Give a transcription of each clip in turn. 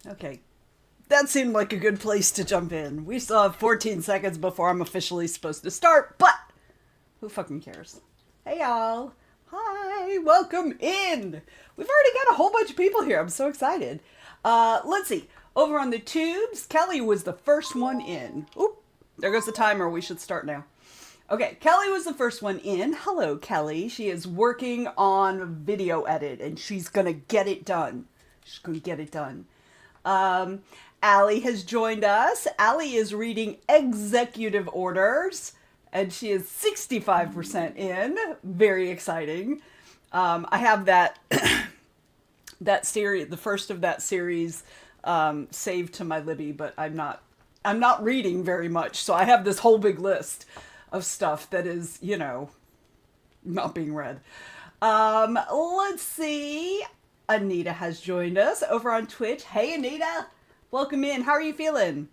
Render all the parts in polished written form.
Okay. That seemed like a good place to jump in. We still have 14 seconds before I'm officially supposed to start, but who fucking cares? Hey y'all. Hi, welcome in. We've already got a whole bunch of people here. I'm so excited. Let's see. Over on the tubes, Kelly was the first one in. Oop, there goes the timer. We should start now. Okay, Kelly was the first one in. Hello, Kelly. She is working on video edit and she's gonna get it done. She's gonna get it done. Allie has joined us. Allie is reading executive orders and she is 65% in. Very exciting. I have that that series, the first of that series, saved to my Libby, but I'm not reading very much, so I have this whole big list of stuff that is, not being read. Let's see. Anita has joined us over on Twitch. Hey, Anita. Welcome in. How are you feeling?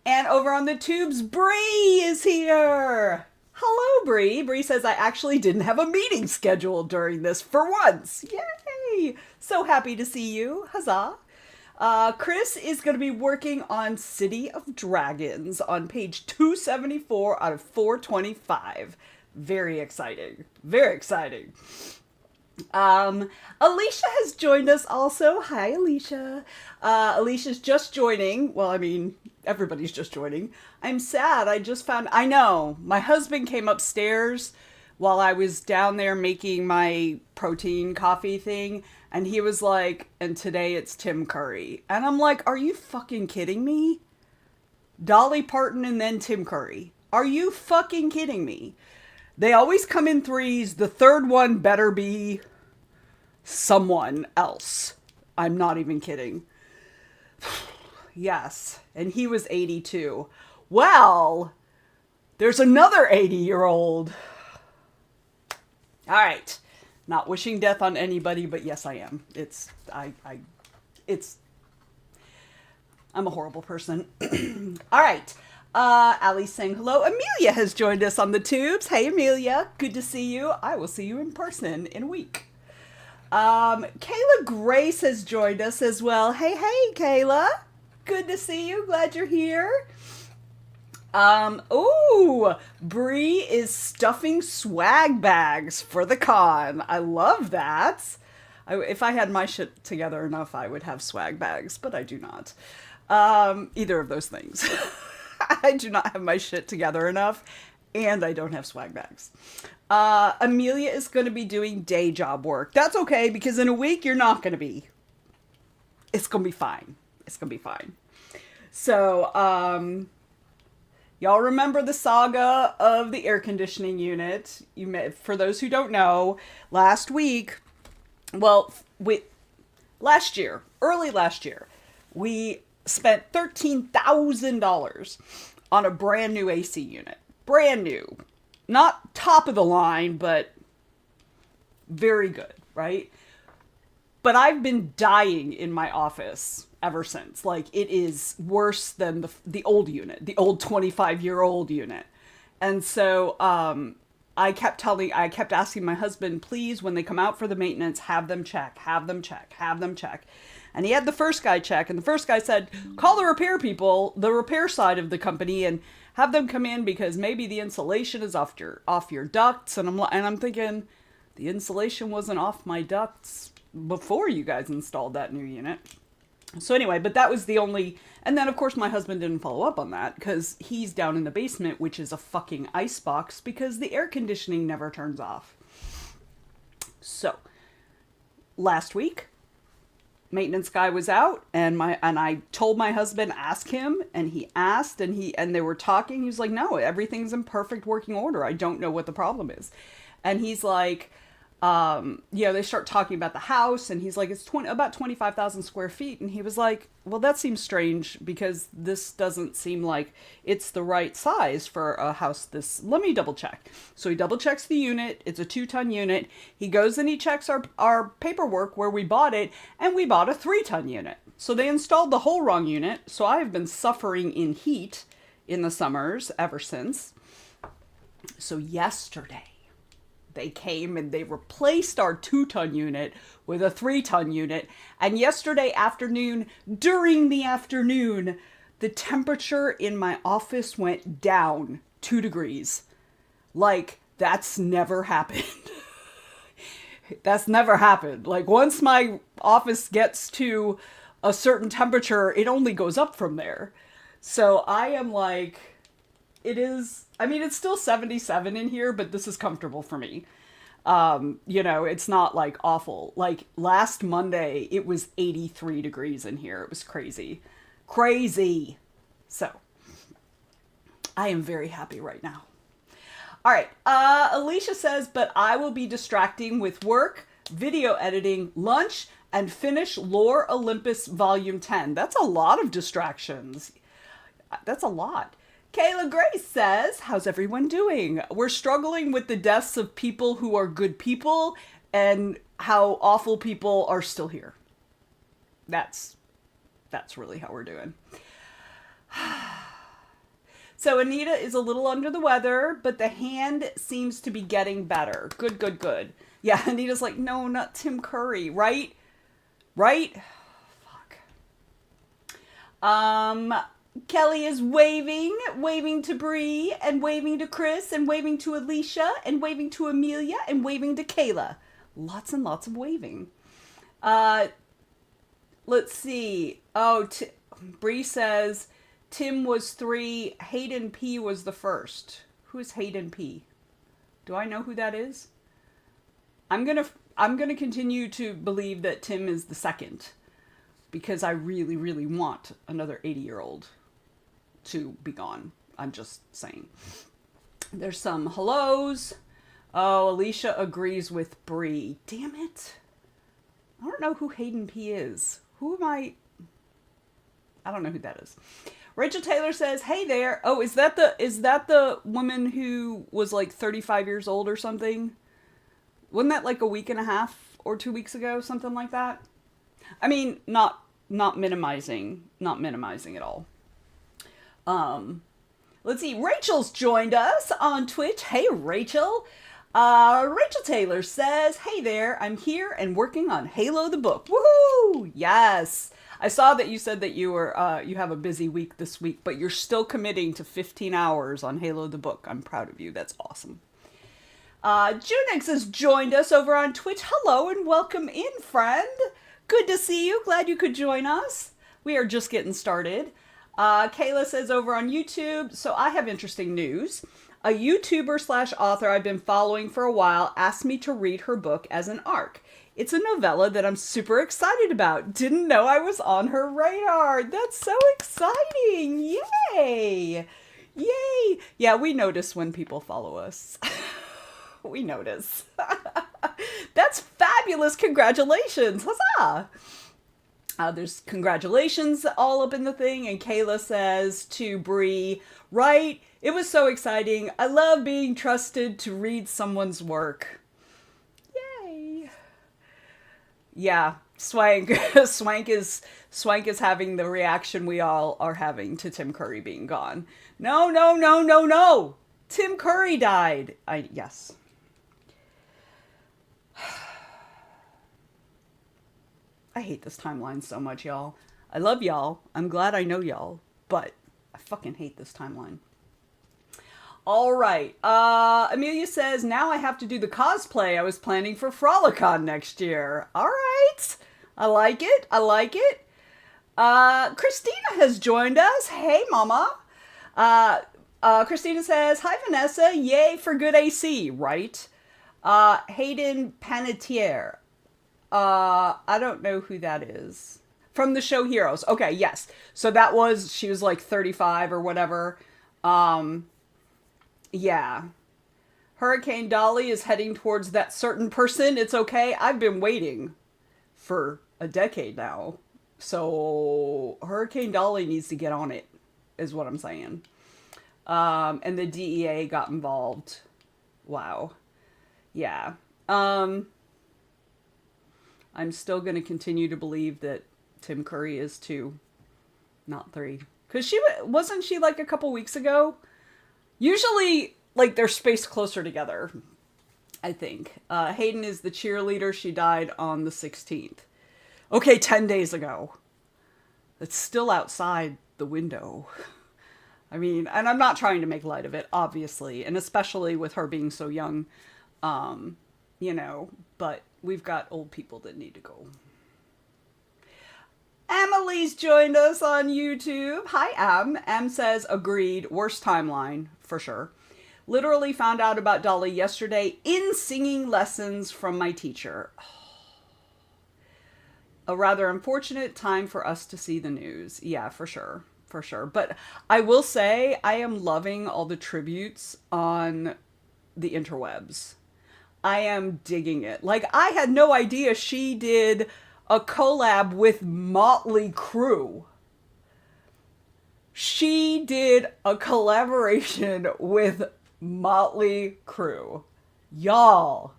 And over on the tubes, Bree is here. Hello, Bree. Bree says, I actually didn't have a meeting scheduled during this for once. Yay. So happy to see you. Huzzah. Chris is going to be working on City of Dragons on page 274 out of 425. Very exciting. Very exciting. Alicia has joined us also. Hi, Alicia. Alicia's just joining. Well, I mean, everybody's just joining. I'm sad. I know. My husband came upstairs while I was down there making my protein coffee thing. And he was like, and today it's Tim Curry. And I'm like, are you fucking kidding me? Dolly Parton and then Tim Curry. Are you fucking kidding me? They always come in threes. The third one better be someone else. I'm not even kidding. Yes. And he was 82. Well, there's another 80-year-old. All right. Not wishing death on anybody, but yes, I am. I'm a horrible person. All right. Allie's saying hello. Amelia has joined us on the tubes. Hey, Amelia. Good to see you. I will see you in person in a week. Kayla Grace has joined us as well. Hey, Kayla. Good to see you. Glad you're here. Bree is stuffing swag bags for the con. I love that. If I had my shit together enough, I would have swag bags, but I do not. Either of those things. I do not have my shit together enough, and I don't have swag bags. Amelia is going to be doing day job work. That's okay, because in a week, you're not going to be. It's going to be fine. It's going to be fine. So, y'all remember the saga of the air conditioning unit. For those who don't know, last week, early last year, we spent $13,000 on a brand new AC unit. Brand new. Not top of the line, but very good, right? But I've been dying in my office ever since. Like, it is worse than the old unit, the old 25-year-old unit. And so I kept asking my husband, please, when they come out for the maintenance, have them check. And he had the first guy check, and the first guy said, call the repair people, the repair side of the company, and have them come in because maybe the insulation is off your ducts. And I'm thinking, the insulation wasn't off my ducts before you guys installed that new unit. So anyway, but that was the only, and then of course my husband didn't follow up on that because he's down in the basement, which is a fucking icebox because the air conditioning never turns off. So last week, maintenance guy was out and I told my husband, ask him, and he asked and they were talking. He was like, no, everything's in perfect working order. I don't know what the problem is. And he's like, they start talking about the house, and he's like, it's about 25,000 square feet. And he was like, well, that seems strange because this doesn't seem like it's the right size for a house let me double check. So he double checks the unit. It's a 2-ton unit. He goes and he checks our paperwork where we bought it, and we bought a 3-ton unit. So they installed the whole wrong unit. So I have been suffering in heat in the summers ever since. So yesterday, They came and they replaced our 2-ton unit with a 3-ton unit. And yesterday afternoon, during the afternoon, the temperature in my office went down 2 degrees. Like, that's never happened. That's never happened. Like, once my office gets to a certain temperature, it only goes up from there. So I am like, it is, I mean, it's still 77 in here, but this is comfortable for me. You know, it's not like awful. Like last Monday, it was 83 degrees in here. It was crazy. Crazy. So I am very happy right now. All right. Alicia says, but I will be distracting with work, video editing, lunch, and finish Lore Olympus Volume 10. That's a lot of distractions. That's a lot. Kayla Grace says, how's everyone doing? We're struggling with the deaths of people who are good people and how awful people are still here. That's really how we're doing. So Anita is a little under the weather, but the hand seems to be getting better. Good, good, good. Yeah, Anita's like, no, not Tim Curry, right? Right? Fuck. Kelly is waving to Bree, and waving to Chris, and waving to Alicia, and waving to Amelia, and waving to Kayla. Lots and lots of waving. Let's see. Oh, Bree says Tim was 3, Hayden P was the first. Who is Hayden P? Do I know who that is? I'm gonna continue to believe that Tim is the second, because I really, really want another 80-year-old to be gone. I'm just saying. There's some hellos. Oh, Alicia agrees with Bree. Damn it. I don't know who Hayden P is. Who am I? I don't know who that is. Rachel Taylor says, hey there. Oh, is that the woman who was like 35 years old or something? Wasn't that like a week and a half or 2 weeks ago? Something like that. I mean, not minimizing at all. Let's see. Rachel's joined us on Twitch. Hey, Rachel. Rachel Taylor says, hey there, I'm here and working on Halo the book. Woohoo! Yes. I saw that you said that you were, you have a busy week this week, but you're still committing to 15 hours on Halo the book. I'm proud of you. That's awesome. Junix has joined us over on Twitch. Hello and welcome in, friend. Good to see you. Glad you could join us. We are just getting started. Kayla says over on YouTube, so I have interesting news. A YouTuber/author I've been following for a while asked me to read her book as an ARC. It's a novella that I'm super excited about. Didn't know I was on her radar. That's so exciting. Yay. Yay. Yeah, we notice when people follow us. We notice. That's fabulous. Congratulations. Huzzah. There's congratulations all up in the thing. And Kayla says to Bree, right? It was so exciting. I love being trusted to read someone's work. Yay. Yeah. Swank is having the reaction we all are having to Tim Curry being gone. No. Tim Curry died. Yes. I hate this timeline so much, y'all. I love y'all. I'm glad I know y'all, but I fucking hate this timeline. All right. Amelia says, now I have to do the cosplay I was planning for Frolicon next year. All right. I like it. Christina has joined us. Hey, mama. Christina says, hi, Vanessa. Yay for good AC, right? Hayden Panettiere. I don't know who that is. From the show Heroes. Okay, yes. So she was like 35 or whatever. Yeah. Hurricane Dolly is heading towards that certain person. It's okay. I've been waiting for a decade now. So Hurricane Dolly needs to get on it, is what I'm saying. And the DEA got involved. Wow. Yeah. I'm still going to continue to believe that Tim Curry is 2, not 3. Because wasn't she like a couple weeks ago? Usually, like, they're spaced closer together. I think. Hayden is the cheerleader. She died on the 16th. Okay, 10 days ago. It's still outside the window. I mean, and I'm not trying to make light of it, obviously, and especially with her being so young, you know, but we've got old people that need to go. Emily's joined us on YouTube. Hi, Em. Em says, agreed, worst timeline, for sure. Literally found out about Dolly yesterday in singing lessons from my teacher. A rather unfortunate time for us to see the news. Yeah, for sure. For sure. But I will say I am loving all the tributes on the interwebs. I am digging it. Like, I had no idea she did a collab with Motley Crue. She did a collaboration with Motley Crue. Y'all.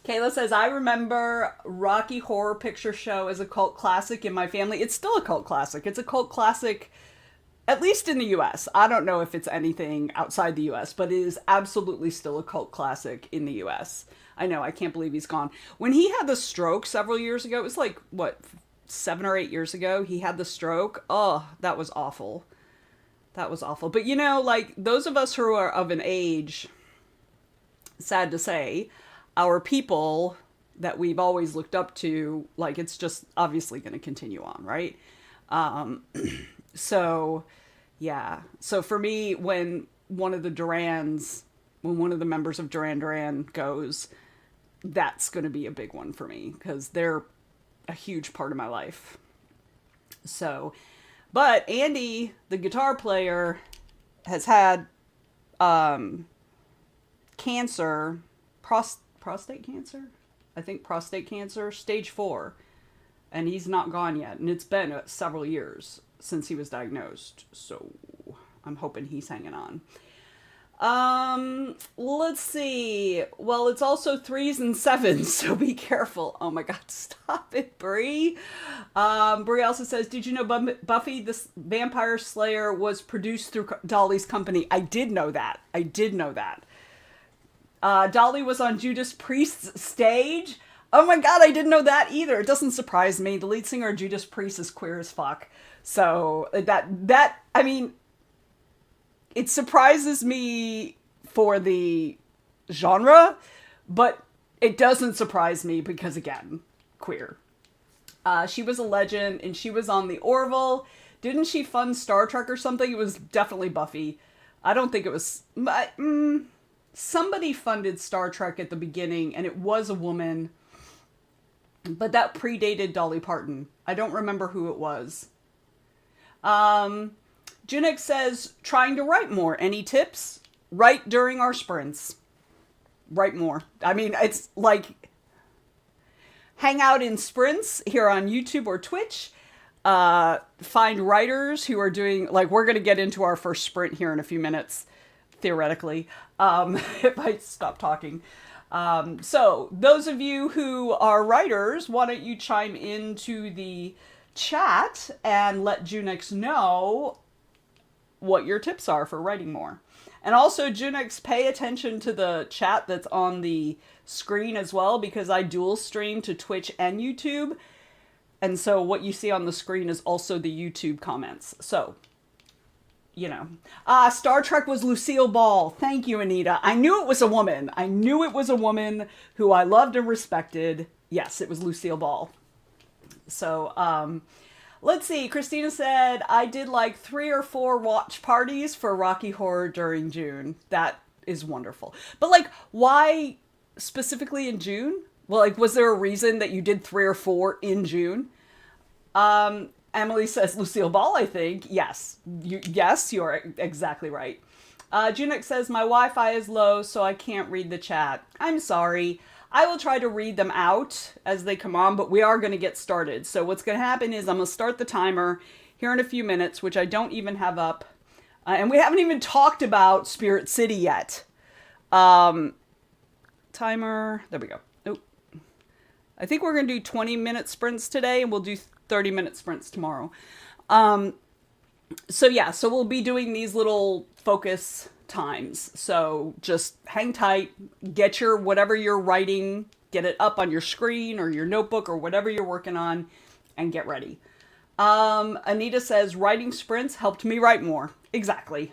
Kayla says, I remember Rocky Horror Picture Show as a cult classic in my family. It's still a cult classic. It's a cult classic, at least in the US. I don't know if it's anything outside the US, but it is absolutely still a cult classic in the US. I know, I can't believe he's gone. When he had the stroke several years ago, it was like, what, 7 or 8 years ago, he had the stroke. Oh, that was awful. That was awful. But you know, like, those of us who are of an age, sad to say, our people that we've always looked up to, like, it's just obviously going to continue on, right? So, yeah. So for me, when one of the members of Duran Duran goes, that's going to be a big one for me, because they're a huge part of my life. So, but Andy, the guitar player, has had cancer, prostate cancer? I think prostate cancer, stage 4. And he's not gone yet. And it's been several years since he was diagnosed. So I'm hoping he's hanging on. Let's see. Well, it's also 3s and 7s, so be careful. Oh my God, stop it, Brie. Brie also says, did you know Buffy the Vampire Slayer was produced through Dolly's company? I did know that. Dolly was on Judas Priest's stage. Oh my God, I didn't know that either. It doesn't surprise me. The lead singer of Judas Priest is queer as fuck. So I mean, it surprises me for the genre, but it doesn't surprise me because, again, queer. She was a legend, and she was on the Orville. Didn't she fund Star Trek or something? It was definitely Buffy. I don't think it was... somebody funded Star Trek at the beginning, and it was a woman, but that predated Dolly Parton. I don't remember who it was. Junix says, trying to write more. Any tips? Write during our sprints. Write more. I mean, it's like, hang out in sprints here on YouTube or Twitch. Find writers who are doing, like, we're going to get into our first sprint here in a few minutes, theoretically, if I stop talking. So those of you who are writers, why don't you chime into the chat and let Junix know what your tips are for writing more. And also, Junix, pay attention to the chat that's on the screen as well, because I dual stream to Twitch and YouTube. And so what you see on the screen is also the YouTube comments. So, you know. Star Trek was Lucille Ball. Thank you, Anita. I knew it was a woman. I knew it was a woman who I loved and respected. Yes, it was Lucille Ball. So, let's see. Christina said, I did like 3 or 4 watch parties for Rocky Horror during June. That is wonderful. But, like, why specifically in June? Well, like, was there a reason that you did 3 or 4 in June? Emily says Lucille Ball, I think. Yes. Yes, you're exactly right. Junix says, my Wi-Fi is low, so I can't read the chat. I'm sorry. I will try to read them out as they come on, but we are going to get started. So what's going to happen is I'm going to start the timer here in a few minutes, which I don't even have up. And we haven't even talked about Spirit City yet. Timer. There we go. Oh. I think we're going to do 20-minute sprints today, and we'll do 30-minute sprints tomorrow. So yeah, so we'll be doing these little focus times. So just hang tight, get your whatever you're writing, get it up on your screen or your notebook or whatever you're working on, and get ready. Anita says, writing sprints helped me write more. Exactly.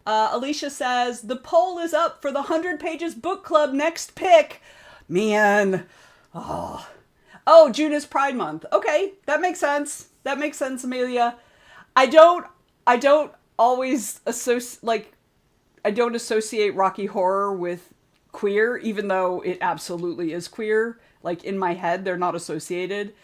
Alicia says, the poll is up for the 100 Pages Book Club next pick. Man. Oh, June is Pride Month. Okay, that makes sense. That makes sense, Amelia. I don't always I don't associate Rocky Horror with queer, even though it absolutely is queer. Like, in my head, they're not associated.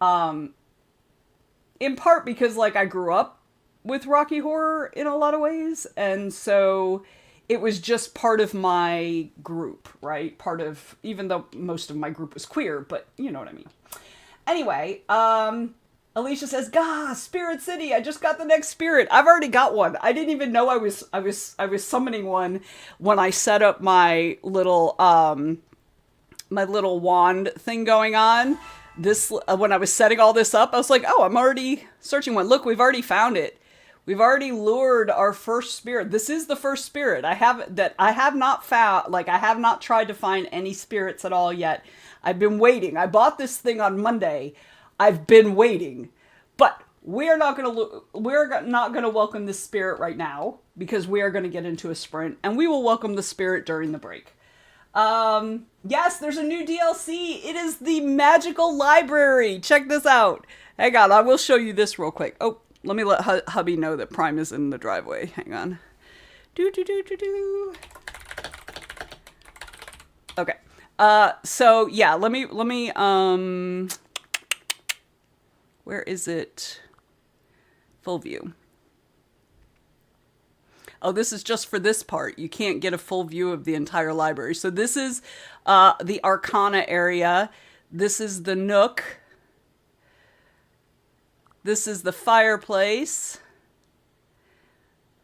In part because, like, I grew up with Rocky Horror in a lot of ways, and so it was just part of my group, right? Even though most of my group was queer, but you know what I mean. Anyway, Alicia says, "Gah, Spirit City! I just got the next spirit. I've already got one. I didn't even know I was summoning one when I set up my little wand thing going on. When I was setting all this up, I was like, oh, I'm already searching one. Look, we've already found it. We've already lured our first spirit. This is the first spirit I have not found. Like, I have not tried to find any spirits at all yet. I've been waiting. I bought this thing on Monday. I've been waiting, but we're not going to welcome this spirit right now because we are going to get into a sprint, and we will welcome the spirit during the break. Yes, there's a new DLC. It is the Magical Library. Check this out. Hang on, I will show you this real quick. Oh, let me let hubby know that Prime is in the driveway. Hang on. Okay. So yeah, let me, where is it? Full view. Oh, this is just for this part. You can't get a full view of the entire library. So this is the Arcana area. This is the Nook. This is the fireplace.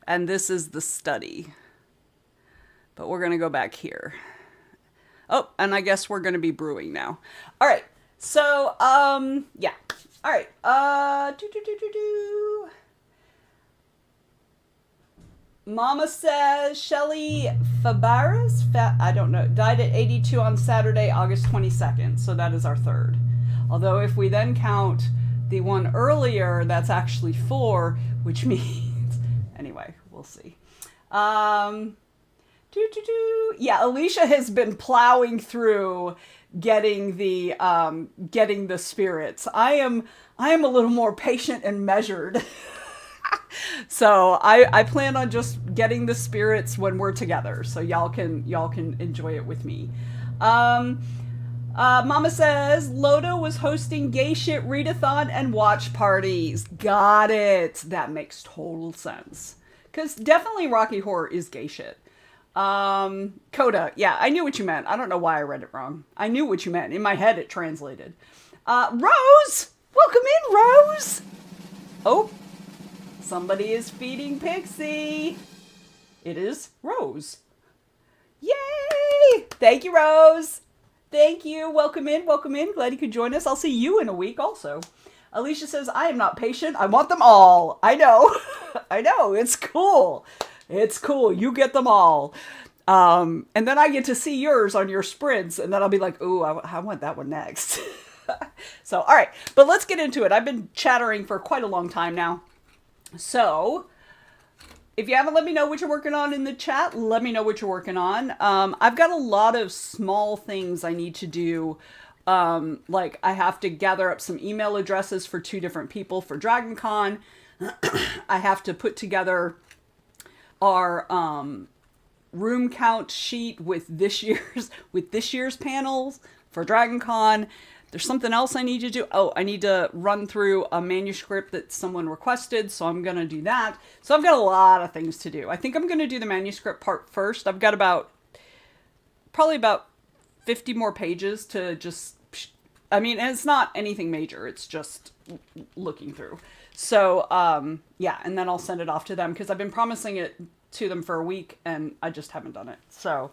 And this is the study. But we're going to go back here. Oh, and I guess we're going to be brewing now. All right. So, yeah. All right. Mama says Shelly Fabares, I don't know, died at 82 on Saturday, August 22nd. So that is our third. Although if we then count the one earlier, that's actually 4, which means, anyway, we'll see. Yeah, Alicia has been plowing through getting the spirits. I am a little more patient and measured. So I plan on just getting the spirits when we're together, so y'all can enjoy it with me. Mama says Lodo was hosting gay shit readathon and watch parties. Got it. That makes total sense. Because definitely Rocky Horror is gay shit. Coda, yeah, I knew what you meant. I don't know why I read it wrong. I knew what you meant. In my head, it translated. Rose! Welcome in, Rose! Oh, somebody is feeding Pixie. It is Rose. Yay! Thank you, Rose. Thank you. Welcome in, welcome in. Glad you could join us. I'll see you in a week also. Alicia says, I am not patient. I want them all. I know. I know. It's cool. It's cool. You get them all. And then I get to see yours on your sprints, and then I'll be like, ooh, I want that one next. So, all right. But let's get into it. I've been chattering for quite a long time now. So, if you haven't let me know what you're working on in the chat, let me know what you're working on. I've got a lot of small things I need to do. Like, I have to gather up some email addresses for 2 different people for DragonCon. I have to put together our room count sheet with this year's panels for DragonCon. There's something else I need to do. Oh, I need to run through a manuscript that someone requested, so I'm going to do that. So I've got a lot of things to do. I think I'm going to do the manuscript part first. I've got probably about 50 more pages to just, and it's not anything major. It's just looking through. So, yeah, and then I'll send it off to them because I've been promising it to them for a week and I just haven't done it. So,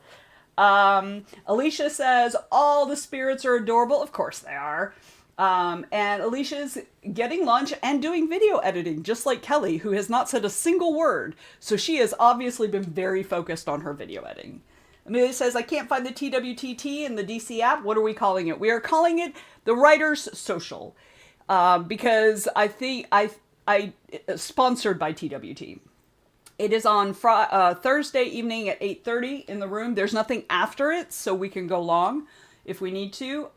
Alicia says, all the spirits are adorable. Of course they are. And Alicia's getting lunch and doing video editing, just like Kelly, who has not said a single word. So she has obviously been very focused on her video editing. Amelia says, I can't find the TWTT in the DC app. What are we calling it? We are calling it the Writers Social. Because I think I sponsored by TWT. It is on Thursday evening at 8:30 in the room. There's nothing after it, so we can go long if we need to.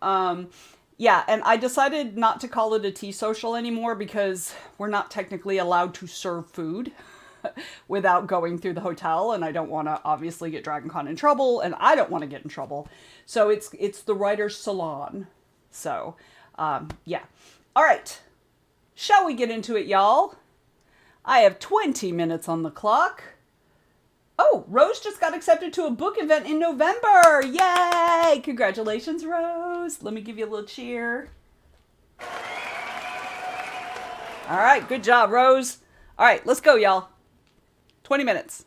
Yeah, and I decided not to call it a tea social anymore because we're not technically allowed to serve food without going through the hotel, and I don't want to obviously get DragonCon in trouble, and I don't want to get in trouble. So it's the writer's salon. So, yeah. All right. Shall we get into it, y'all? I have 20 minutes on the clock. Oh, Rose just got accepted to a book event in November. Yay! Congratulations, Rose. Let me give you a little cheer. All right, good job, Rose. All right, let's go, y'all. 20 minutes.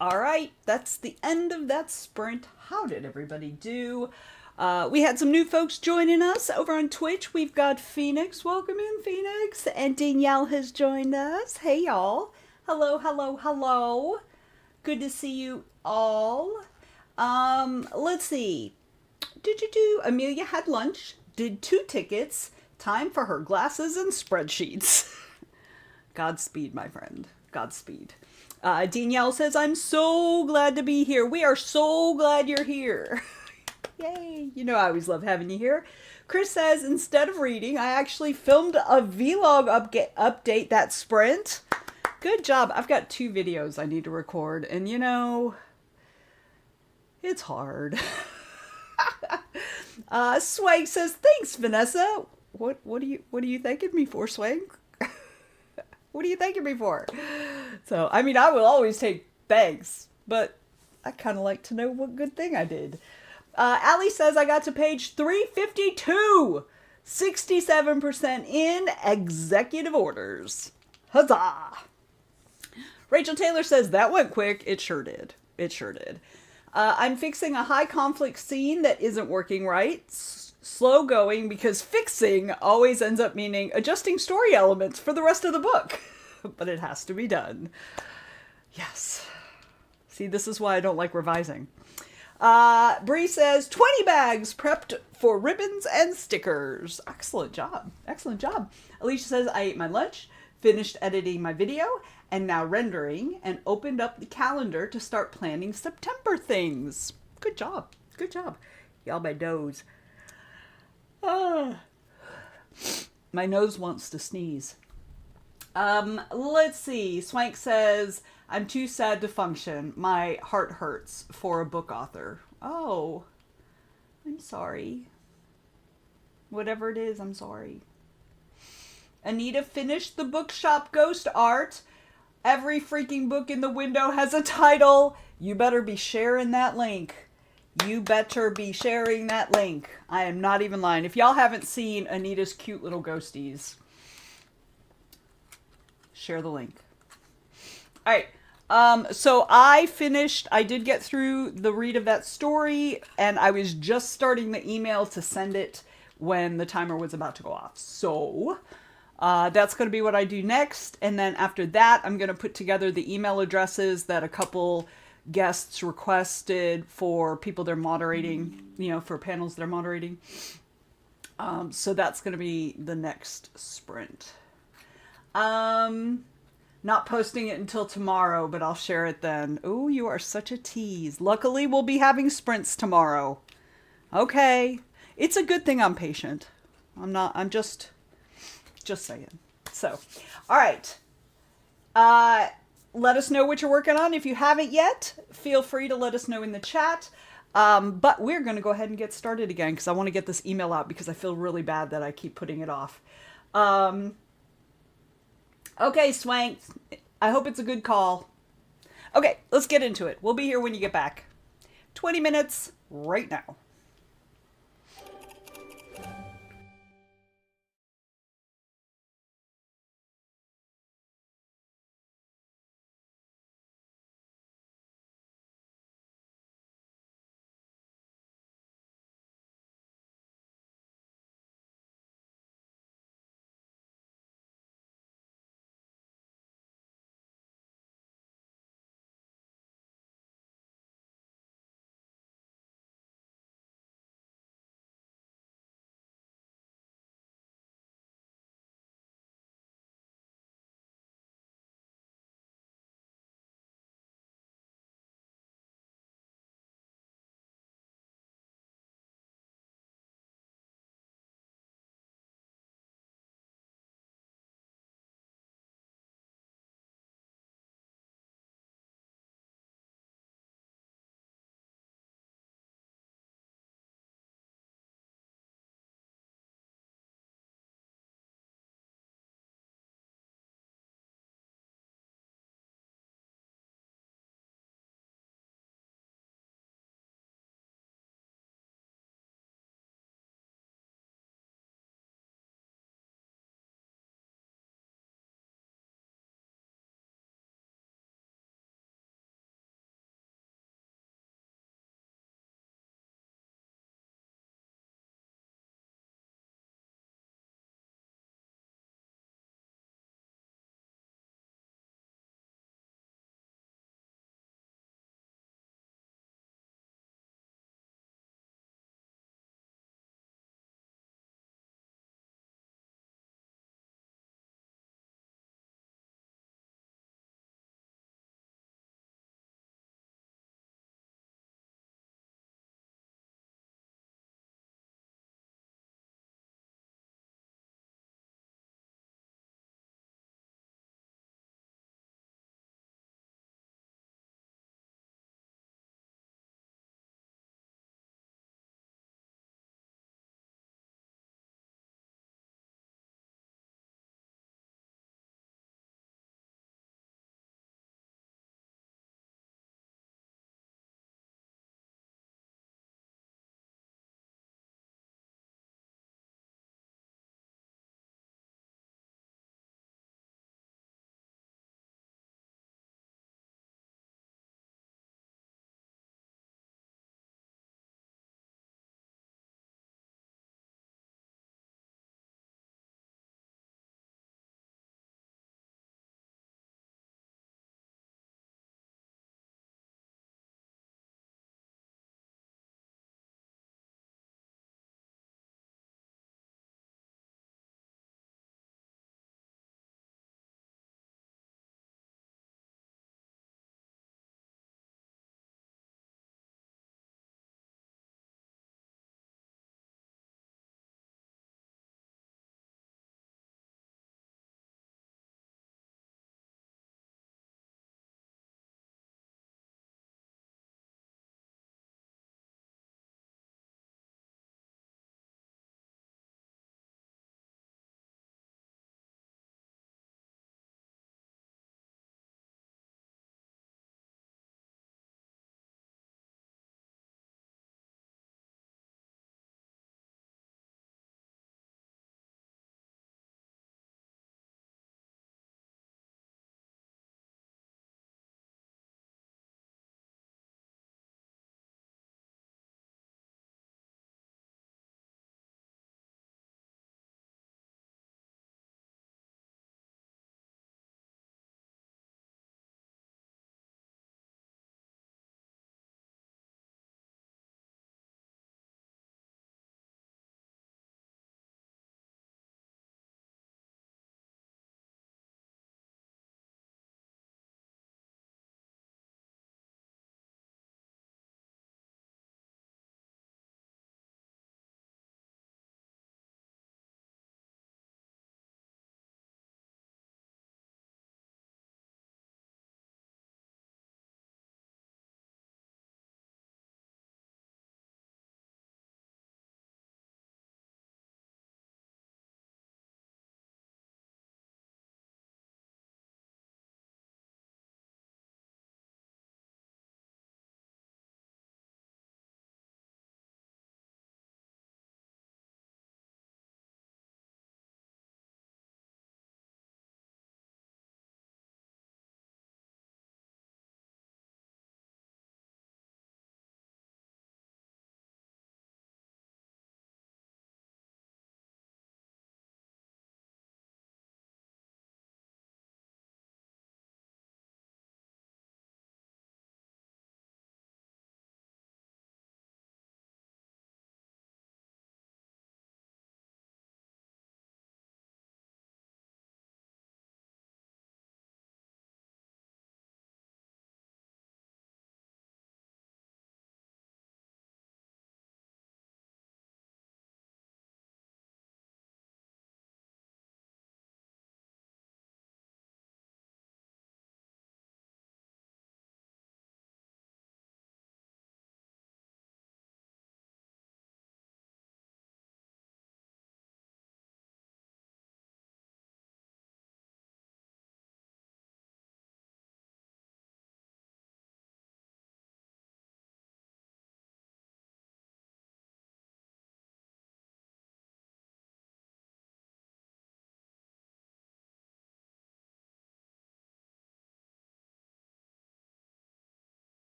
All right, that's the end of that sprint. How did everybody do? We had some new folks joining us over on Twitch. We've got Phoenix. Welcome in, Phoenix. And Danielle has joined us. Hey, y'all. Hello, hello, hello. Good to see you all. Let's see. Amelia had lunch, did 2 tickets, time for her glasses and spreadsheets. Godspeed, my friend. Godspeed. Danielle says, I'm so glad to be here. We are so glad you're here. Yay. You know I always love having you here. Chris says, instead of reading, I actually filmed a vlog update that sprint. Good job. I've got 2 videos I need to record, and you know, it's hard. Swank says, thanks, Vanessa. What are you thanking me for, Swank? What are you thanking me for? So, I mean, I will always take thanks, but I kind of like to know what good thing I did. Allie says, I got to page 352. 67% in executive orders. Huzzah! Rachel Taylor says, that went quick. It sure did. It sure did. I'm fixing a high conflict scene that isn't working right. Slow going because fixing always ends up meaning adjusting story elements for the rest of the book. But it has to be done. Yes. See, this is why I don't like revising. Bree says, 20 bags prepped for ribbons and stickers. Excellent job. Excellent job. Alicia says, I ate my lunch, finished editing my video, and now rendering, and opened up the calendar to start planning September things. Good job. Good job. Y'all, my nose. My nose wants to sneeze. Let's see. Swank says, I'm too sad to function. My heart hurts for a book author. Oh, I'm sorry. Whatever it is, I'm sorry. Anita finished the bookshop ghost art. Every freaking book in the window has a title. You better be sharing that link. You better be sharing that link. I am not even lying. If y'all haven't seen Anita's cute little ghosties, share the link. All right. So I did get through the read of that story, and I was just starting the email to send it when the timer was about to go off. So that's going to be what I do next. And then after that, I'm going to put together the email addresses that a couple guests requested for people they're moderating, for panels they're moderating. So that's going to be the next sprint. Not posting it until tomorrow, but I'll share it then. Oh, you are such a tease. Luckily, we'll be having sprints tomorrow. Okay. It's a good thing I'm patient. I'm just saying. So, all right. Let us know what you're working on. If you haven't yet, feel free to let us know in the chat. But we're going to go ahead and get started again because I want to get this email out because I feel really bad that I keep putting it off. Okay, Swank. I hope it's a good call. Okay, let's get into it. We'll be here when you get back. 20 minutes right now.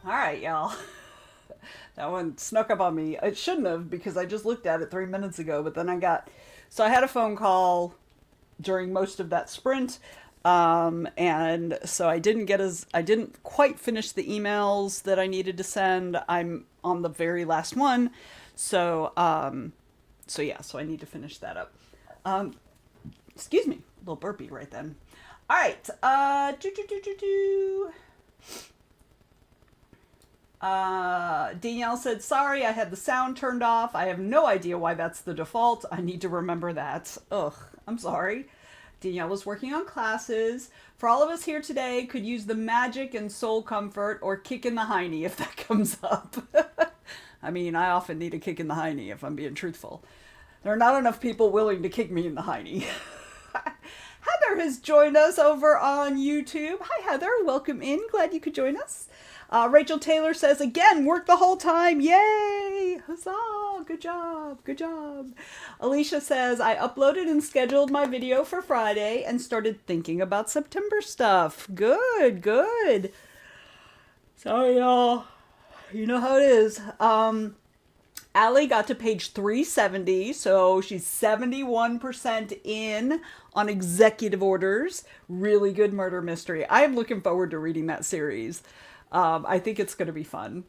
All right, y'all. That one snuck up on me. It shouldn't have because I just looked at it 3 minutes ago, but then so I had a phone call during most of that sprint. And so I didn't quite finish the emails that I needed to send. I'm on the very last one. So, so I need to finish that up. Excuse me, a little burpee right then. All right. Danielle said, sorry, I had the sound turned off. I have no idea why that's the default. I need to remember that. Ugh, I'm sorry. Danielle was working on classes. For all of us here today, could use the magic and soul comfort or kick in the hiney if that comes up. I mean, I often need a kick in the hiney if I'm being truthful. There are not enough people willing to kick me in the hiney. Heather has joined us over on YouTube. Hi, Heather. Welcome in. Glad you could join us. Rachel Taylor says, again, work the whole time. Yay! Huzzah! Good job. Good job. Alicia says, I uploaded and scheduled my video for Friday and started thinking about September stuff. Good, good. Sorry, y'all. You know how it is. Allie got to page 370, so she's 71% in on Executive Orders. Really good murder mystery. I am looking forward to reading that series. I think it's going to be fun.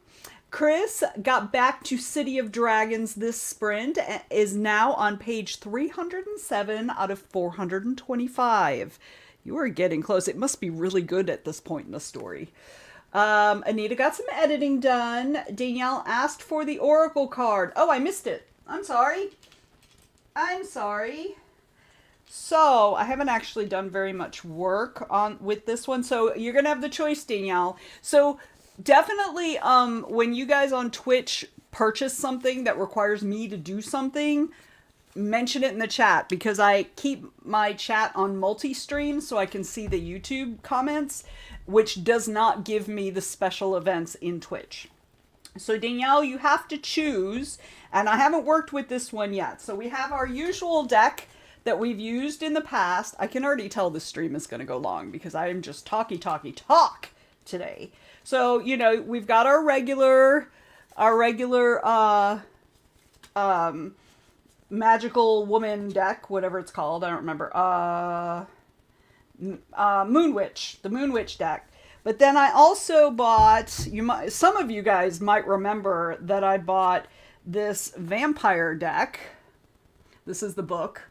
Chris got back to City of Dragons this sprint, and is now on page 307 out of 425. You are getting close. It must be really good at this point in the story. Anita got some editing done. Danielle asked for the Oracle card. Oh, I missed it. I'm sorry. So I haven't actually done very much work with this one. So you're going to have the choice, Danielle. So definitely, when you guys on Twitch purchase something that requires me to do something, mention it in the chat, because I keep my chat on multi-stream so I can see the YouTube comments, which does not give me the special events in Twitch. So Danielle, you have to choose, and I haven't worked with this one yet. So we have our usual deck that we've used in the past. I can already tell this stream is going to go long because I am just talk today. So, you know, we've got our regular magical woman deck, whatever it's called. I don't remember. Moon Witch, the Moon Witch deck. But then I also bought, some of you guys might remember that I bought this vampire deck. This is the book.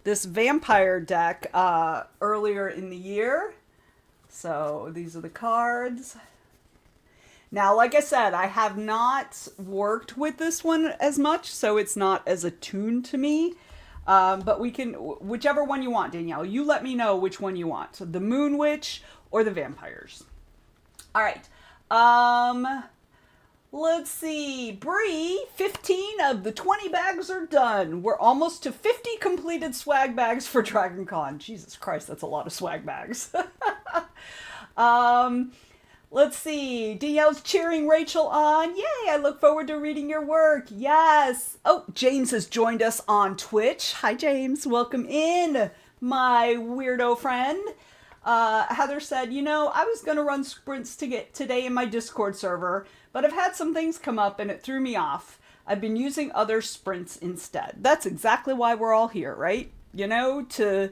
This vampire deck earlier in the year. So these are the cards. Now, like I said, I have not worked with this one as much, so it's not as attuned to me. But we can, whichever one you want, Danielle, you let me know which one you want. So the Moon Witch or the vampires. All right. Let's see. Bree, 15 of the 20 bags are done. We're almost to 50 completed swag bags for Dragon Con. Jesus Christ, that's a lot of swag bags. Let's see. Danielle's cheering Rachel on. Yay, I look forward to reading your work. Yes. Oh, James has joined us on Twitch. Hi, James. Welcome in, my weirdo friend. Heather said, you know, I was going to run sprints today in my Discord server, but I've had some things come up and it threw me off. I've been using other sprints instead. That's exactly why we're all here, right? You know, to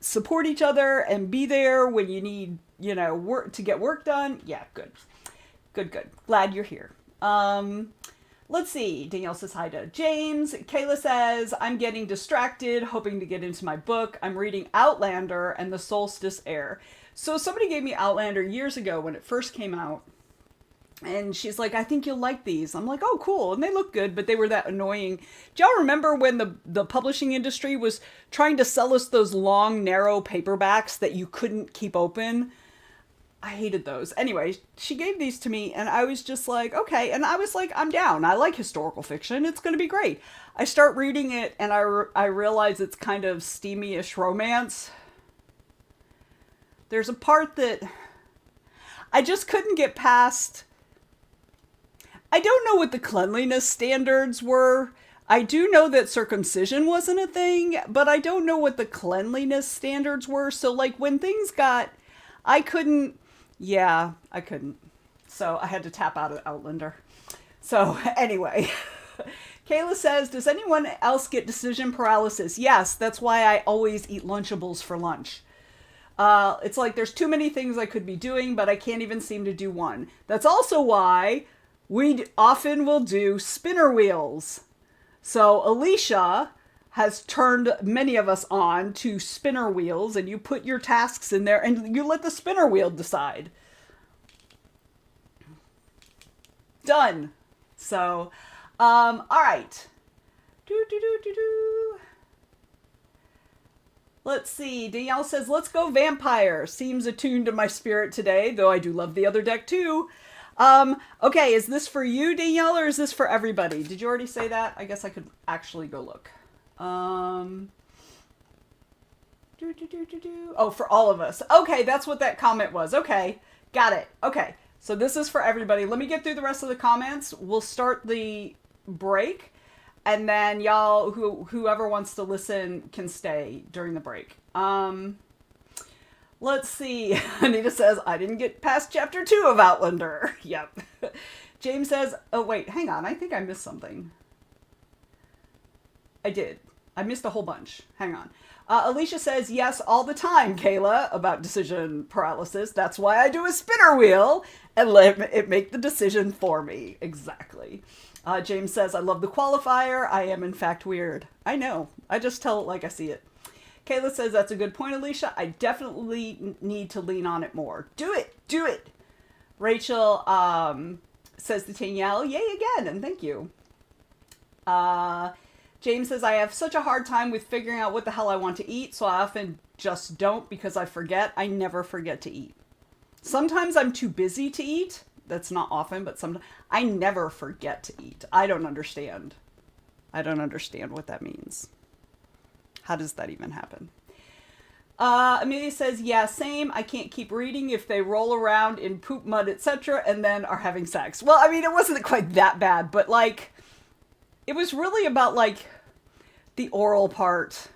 support each other and be there when you need, you know, work to get work done. Yeah, good. Glad you're here. Let's see. Danielle says hi to James. Kayla says, I'm getting distracted, hoping to get into my book. I'm reading Outlander and the Solstice Heir. So somebody gave me Outlander years ago when it first came out. And she's like, I think you'll like these. I'm like, oh, cool. And they look good, but they were that annoying. Do y'all remember when the publishing industry was trying to sell us those long, narrow paperbacks that you couldn't keep open? I hated those. Anyway, she gave these to me and I was just like, okay. And I was like, I'm down. I like historical fiction. It's going to be great. I start reading it and I realize it's kind of steamy-ish romance. There's a part that I just couldn't get past. I don't know what the cleanliness standards were. I do know that circumcision wasn't a thing, but I don't know what the cleanliness standards were. So, like, when things got, I couldn't, yeah, I couldn't. So I had to tap out of Outlander. So anyway, Kayla says, does anyone else get decision paralysis? Yes, that's why I always eat Lunchables for lunch. It's like there's too many things I could be doing, but I can't even seem to do one. That's also why we often will do spinner wheels. So Alicia has turned many of us on to spinner wheels, and you put your tasks in there and you let the spinner wheel decide. Done. So, all right. Let's see. Danielle says, let's go vampire. Seems attuned to my spirit today, though I do love the other deck too. Okay, is this for you, Danielle, or is this for everybody? Did you already say that? I guess I could actually go look. Oh, for all of us. Okay, that's what that comment was. Okay, got it. Okay, so this is for everybody. Let me get through the rest of the comments. We'll start the break, and then y'all, whoever wants to listen can stay during the break. Let's see. Anita says, I didn't get past chapter 2 of Outlander. Yep. James says, oh, wait, hang on. I think I missed something. I did. I missed a whole bunch. Hang on. Alicia says, yes, all the time, Kayla, about decision paralysis. That's why I do a spinner wheel and let it make the decision for me. Exactly. James says, I love the qualifier. I am, in fact, weird. I know. I just tell it like I see it. Kayla says, that's a good point, Alicia. I definitely need to lean on it more. Do it. Do it. Rachel says to Danielle, yay again, and thank you. James says, I have such a hard time with figuring out what the hell I want to eat, so I often just don't because I forget. I never forget to eat. Sometimes I'm too busy to eat. That's not often, but sometimes I never forget to eat. I don't understand. I don't understand what that means. How does that even happen? Amelia says, yeah, same. I can't keep reading if they roll around in poop, mud, etc. and then are having sex. Well, I mean, it wasn't quite that bad, but like, it was really about like the oral part.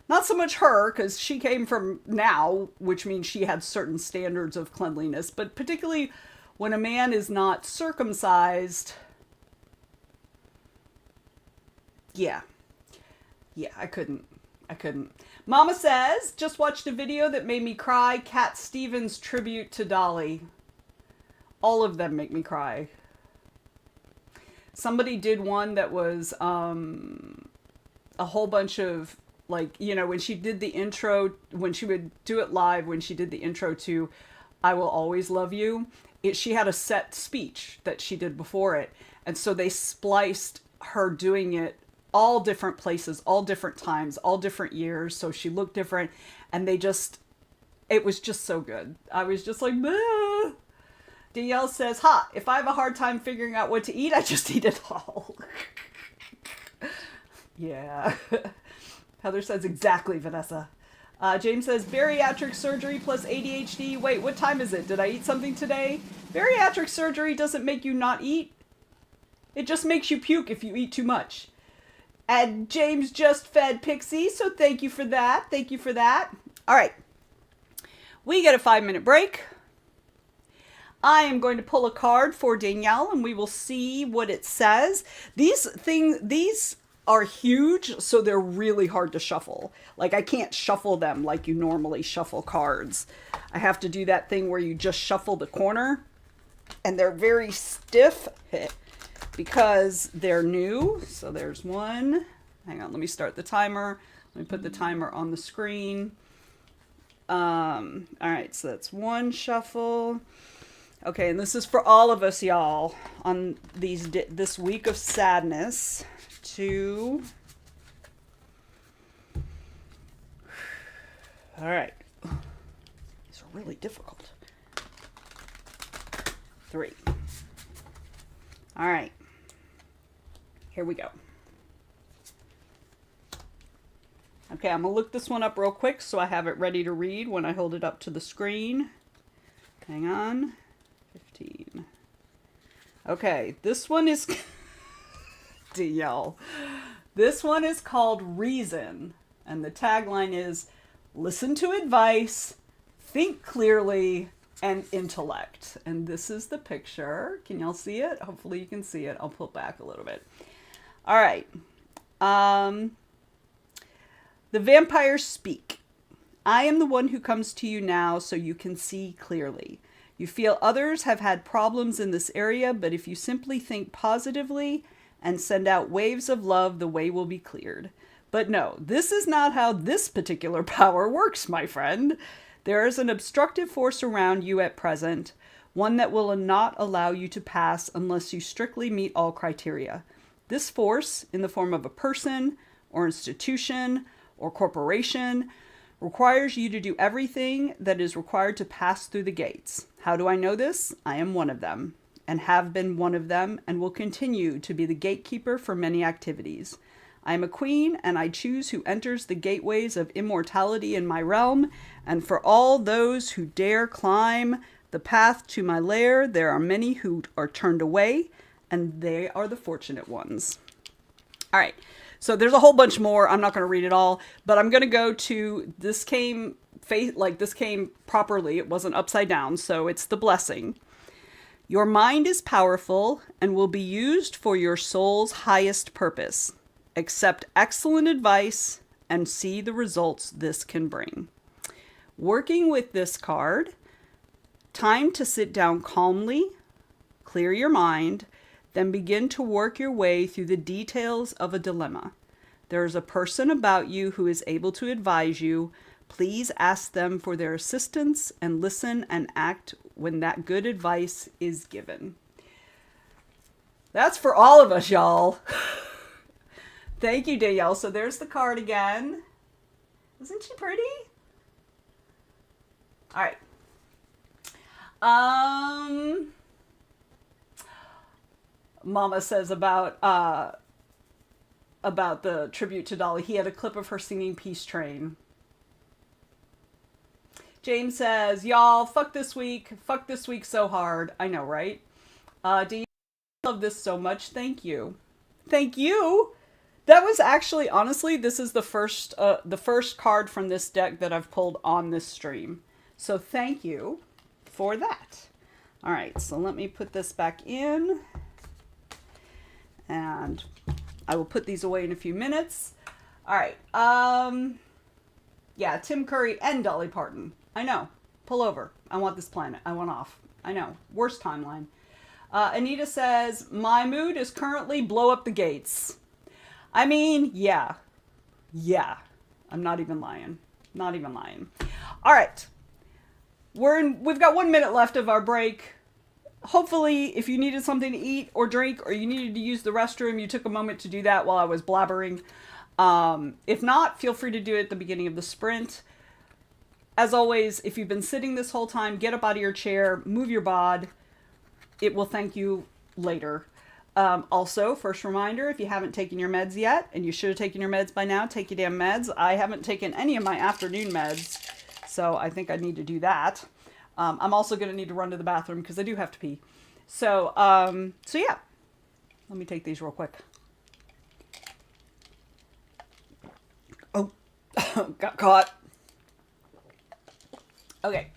Not so much her, because she came from now, which means she had certain standards of cleanliness, but particularly when a man is not circumcised. Yeah. Yeah, I couldn't. Mama says, just watched a video that made me cry. Cat Stevens tribute to Dolly. All of them make me cry. Somebody did one that was a whole bunch of, like, you know, when she did the intro, when she would do it live, when she did the intro to I Will Always Love You, she had a set speech that she did before it. And so they spliced her doing it all different places, all different times, all different years. So she looked different, and it was just so good. I was just like, bah. Danielle says, if I have a hard time figuring out what to eat, I just eat it all. Yeah. Heather says, exactly, Vanessa. James says, bariatric surgery plus ADHD. Wait, what time is it? Did I eat something today? Bariatric surgery doesn't make you not eat. It just makes you puke if you eat too much. And James just fed Pixie, so thank you for that. Thank you for that. All right. We get a 5-minute break. I am going to pull a card for Danielle, and we will see what it says. These are huge, so they're really hard to shuffle. Like, I can't shuffle them like you normally shuffle cards. I have to do that thing where you just shuffle the corner, and they're very stiff because they're new. So there's one. Hang on, let me start the timer. Let me put the timer on the screen. All right, so that's one shuffle. Okay, and this is for all of us, y'all, on this week of sadness. 2. All right. These are really difficult. 3. All right. Here we go. Okay, I'm going to look this one up real quick so I have it ready to read when I hold it up to the screen. Hang on. 15. Okay, this one is Danielle. This one is called Reason. And the tagline is, listen to advice, think clearly, and intellect. And this is the picture. Can y'all see it? Hopefully you can see it. I'll pull back a little bit. All right. The vampires speak. I am the one who comes to you now so you can see clearly. You feel others have had problems in this area, but if you simply think positively and send out waves of love, the way will be cleared. But no, this is not how this particular power works, my friend. There is an obstructive force around you at present, one that will not allow you to pass unless you strictly meet all criteria. This force, in the form of a person, or institution, or corporation, requires you to do everything that is required to pass through the gates. How do I know this? I am one of them, and have been one of them, and will continue to be the gatekeeper for many activities. I am a queen, and I choose who enters the gateways of immortality in my realm, and for all those who dare climb the path to my lair, there are many who are turned away, and they are the fortunate ones. All right, so there's a whole bunch more. I'm not going to read it all, but I'm going to go to, this came properly. It wasn't upside down, so it's the blessing. Your mind is powerful and will be used for your soul's highest purpose. Accept excellent advice and see the results this can bring. Working with this card, time to sit down calmly, clear your mind, then begin to work your way through the details of a dilemma. There is a person about you who is able to advise you. Please ask them for their assistance and listen and act when that good advice is given. That's for all of us, y'all. Thank you, Danielle. So there's the card again. Isn't she pretty? All right. Mama says about the tribute to Dolly. He had a clip of her singing Peace Train. James says, y'all, fuck this week. Fuck this week so hard. I know, right? Do you love this so much? Thank you. Thank you. That was actually, honestly, this is the first card from this deck that I've pulled on this stream. So thank you for that. All right, so let me put this back in. And I will put these away in a few minutes. All right. Yeah, Tim Curry and Dolly Parton. I know. Pull over. I want this planet. I want off. I know. Worst timeline. Anita says, my mood is currently blow up the gates. I mean, yeah. Yeah. I'm not even lying. Not even lying. All right. We've got 1 minute left of our break. Hopefully, if you needed something to eat or drink, or you needed to use the restroom, you took a moment to do that while I was blabbering. If not, feel free to do it at the beginning of the sprint. As always, if you've been sitting this whole time, get up out of your chair, move your bod. It will thank you later. Also, first reminder, if you haven't taken your meds yet, and you should have taken your meds by now, take your damn meds. I haven't taken any of my afternoon meds, so I think I need to do that. I'm also going to need to run to the bathroom because I do have to pee. So yeah. Let me take these real quick. Oh, got caught. Okay.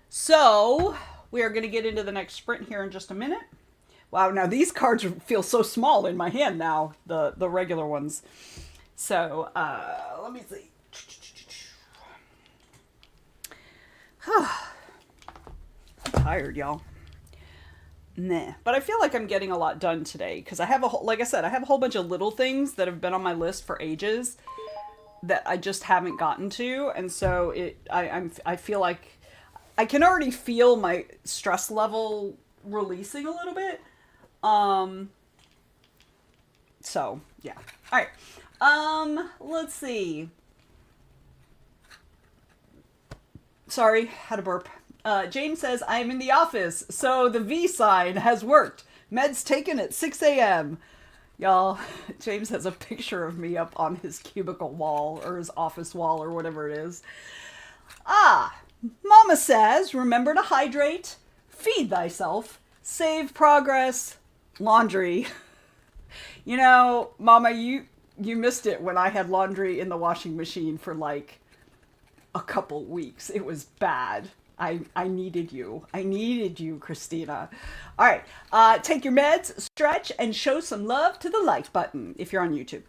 So we are going to get into the next sprint here in just a minute. Wow, now these cards feel so small in my hand now, the regular ones. So, let me see. I'm tired, y'all. Nah. But I feel like I'm getting a lot done today because I have like I said, I have a whole bunch of little things that have been on my list for ages that I just haven't gotten to, and so I feel like I can already feel my stress level releasing a little bit. So yeah. All right. Let's see. Sorry, had a burp. James says, I am in the office, so the V sign has worked. Meds taken at 6 a.m. Y'all, James has a picture of me up on his cubicle wall, or his office wall, or whatever it is. Mama says, remember to hydrate, feed thyself, save progress, laundry. You know, Mama, you missed it when I had laundry in the washing machine for like a couple weeks. It was bad. I needed you. I needed you, Christina. All right. Take your meds, stretch, and show some love to the like button if you're on YouTube.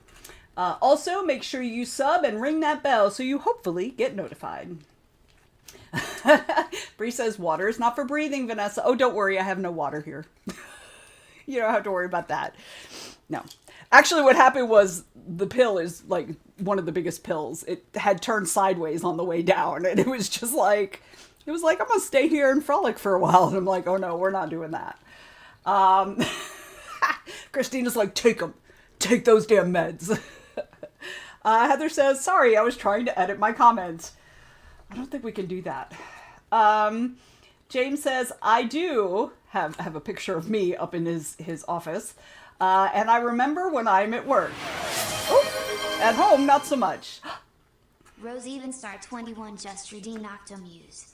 Also, make sure you sub and ring that bell so you hopefully get notified. Bree says, water is not for breathing, Vanessa. Oh, don't worry. I have no water here. You don't have to worry about that. No. Actually, what happened was the pill is like one of the biggest pills. It had turned sideways on the way down. And it was just like, I'm going to stay here and frolic for a while. And I'm like, oh no, we're not doing that. Christina's like, take them. Take those damn meds. Heather says, sorry, I was trying to edit my comments. I don't think we can do that. James says, I do have a picture of me up in his office. And I remember when I'm at work. Oh, at home, not so much. Rose Evenstar 21 just redeemed Octomuse.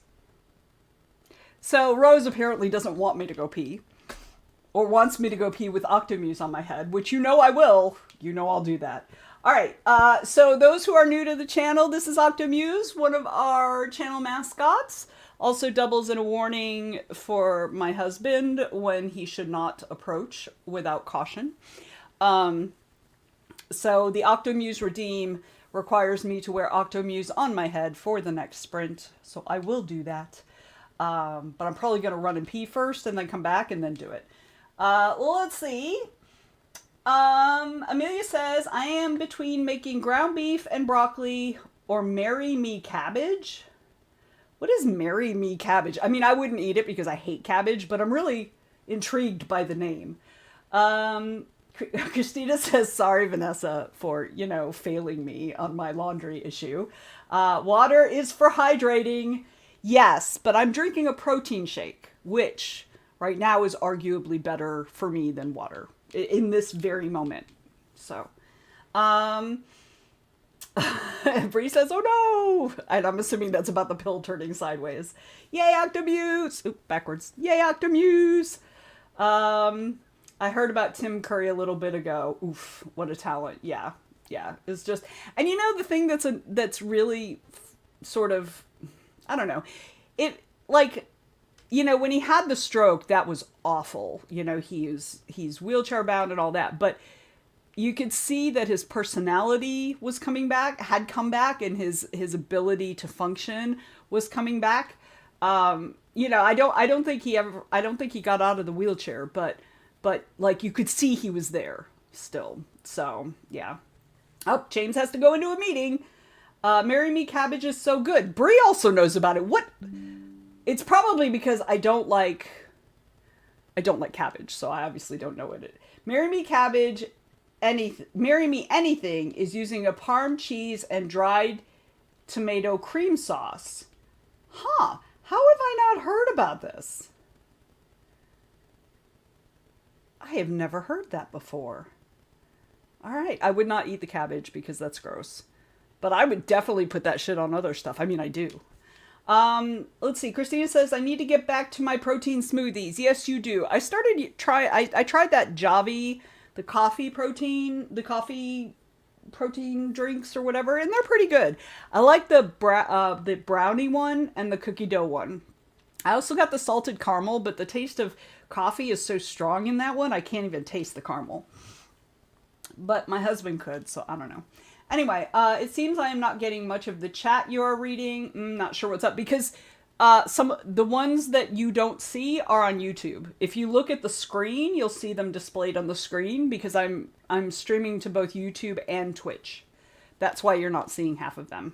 So Rose apparently doesn't want me to go pee. Or wants me to go pee with Octomuse on my head, which you know I will. You know I'll do that. All right, so those who are new to the channel, this is Octomuse, one of our channel mascots. Also doubles in a warning for my husband when he should not approach without caution. So the Octomuse Redeem requires me to wear Octomuse on my head for the next sprint. So I will do that. But I'm probably going to run and pee first and then come back and then do it. Let's see. Amelia says, I am between making ground beef and broccoli or marry me cabbage. What is marry me cabbage? I mean, I wouldn't eat it because I hate cabbage, but I'm really intrigued by the name. Christina says, sorry, Vanessa, for, failing me on my laundry issue. Water is for hydrating. Yes, but I'm drinking a protein shake, which right now is arguably better for me than water in this very moment. So, Bree says, oh no! And I'm assuming that's about the pill turning sideways. Yay, Octomuse! Oop, backwards. Yay, Octomuse! I heard about Tim Curry a little bit ago. Oof, what a talent. Yeah. It's just, and the thing that's really sort of, I don't know. It, like, when he had the stroke, that was awful. He's wheelchair bound and all that, but you could see that his personality was had come back, and his ability to function was coming back. I don't think he got out of the wheelchair, but like you could see he was there still. So yeah. Oh, James has to go into a meeting. Marry Me Cabbage is so good. Brie also knows about it. What? It's probably because I don't like cabbage, so I obviously don't know what it is. Marry Me Cabbage, Marry Me Anything is using a Parm cheese and dried tomato cream sauce. Huh. How have I not heard about this? I have never heard that before. All right. I would not eat the cabbage because that's gross. But I would definitely put that shit on other stuff. I mean, I do. Let's see. Christina says, I need to get back to my protein smoothies. Yes, you do. I tried that Javi, the coffee protein drinks or whatever, and they're pretty good. I like the brownie one and the cookie dough one. I also got the salted caramel, but the taste of coffee is so strong in that one, I can't even taste the caramel. But my husband could, so I don't know. Anyway, it seems I am not getting much of the chat you are reading. Not sure what's up, because the ones that you don't see are on YouTube. If you look at the screen, you'll see them displayed on the screen, because I'm streaming to both YouTube and Twitch. That's why you're not seeing half of them.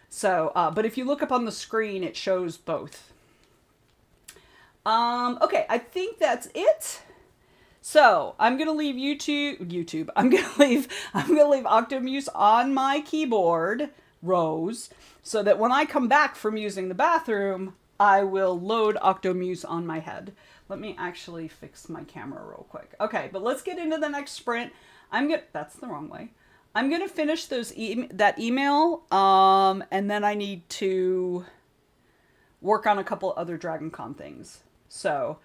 So, but if you look up on the screen, it shows both. Okay, I think that's it. So I'm gonna leave YouTube. I'm gonna leave Octomuse on my keyboard, Rose, so that when I come back from using the bathroom, I will load Octomuse on my head. Let me actually fix my camera real quick. Okay, but let's get into the next sprint. That's the wrong way. I'm gonna finish that email, and then I need to work on a couple other Dragon Con things. So,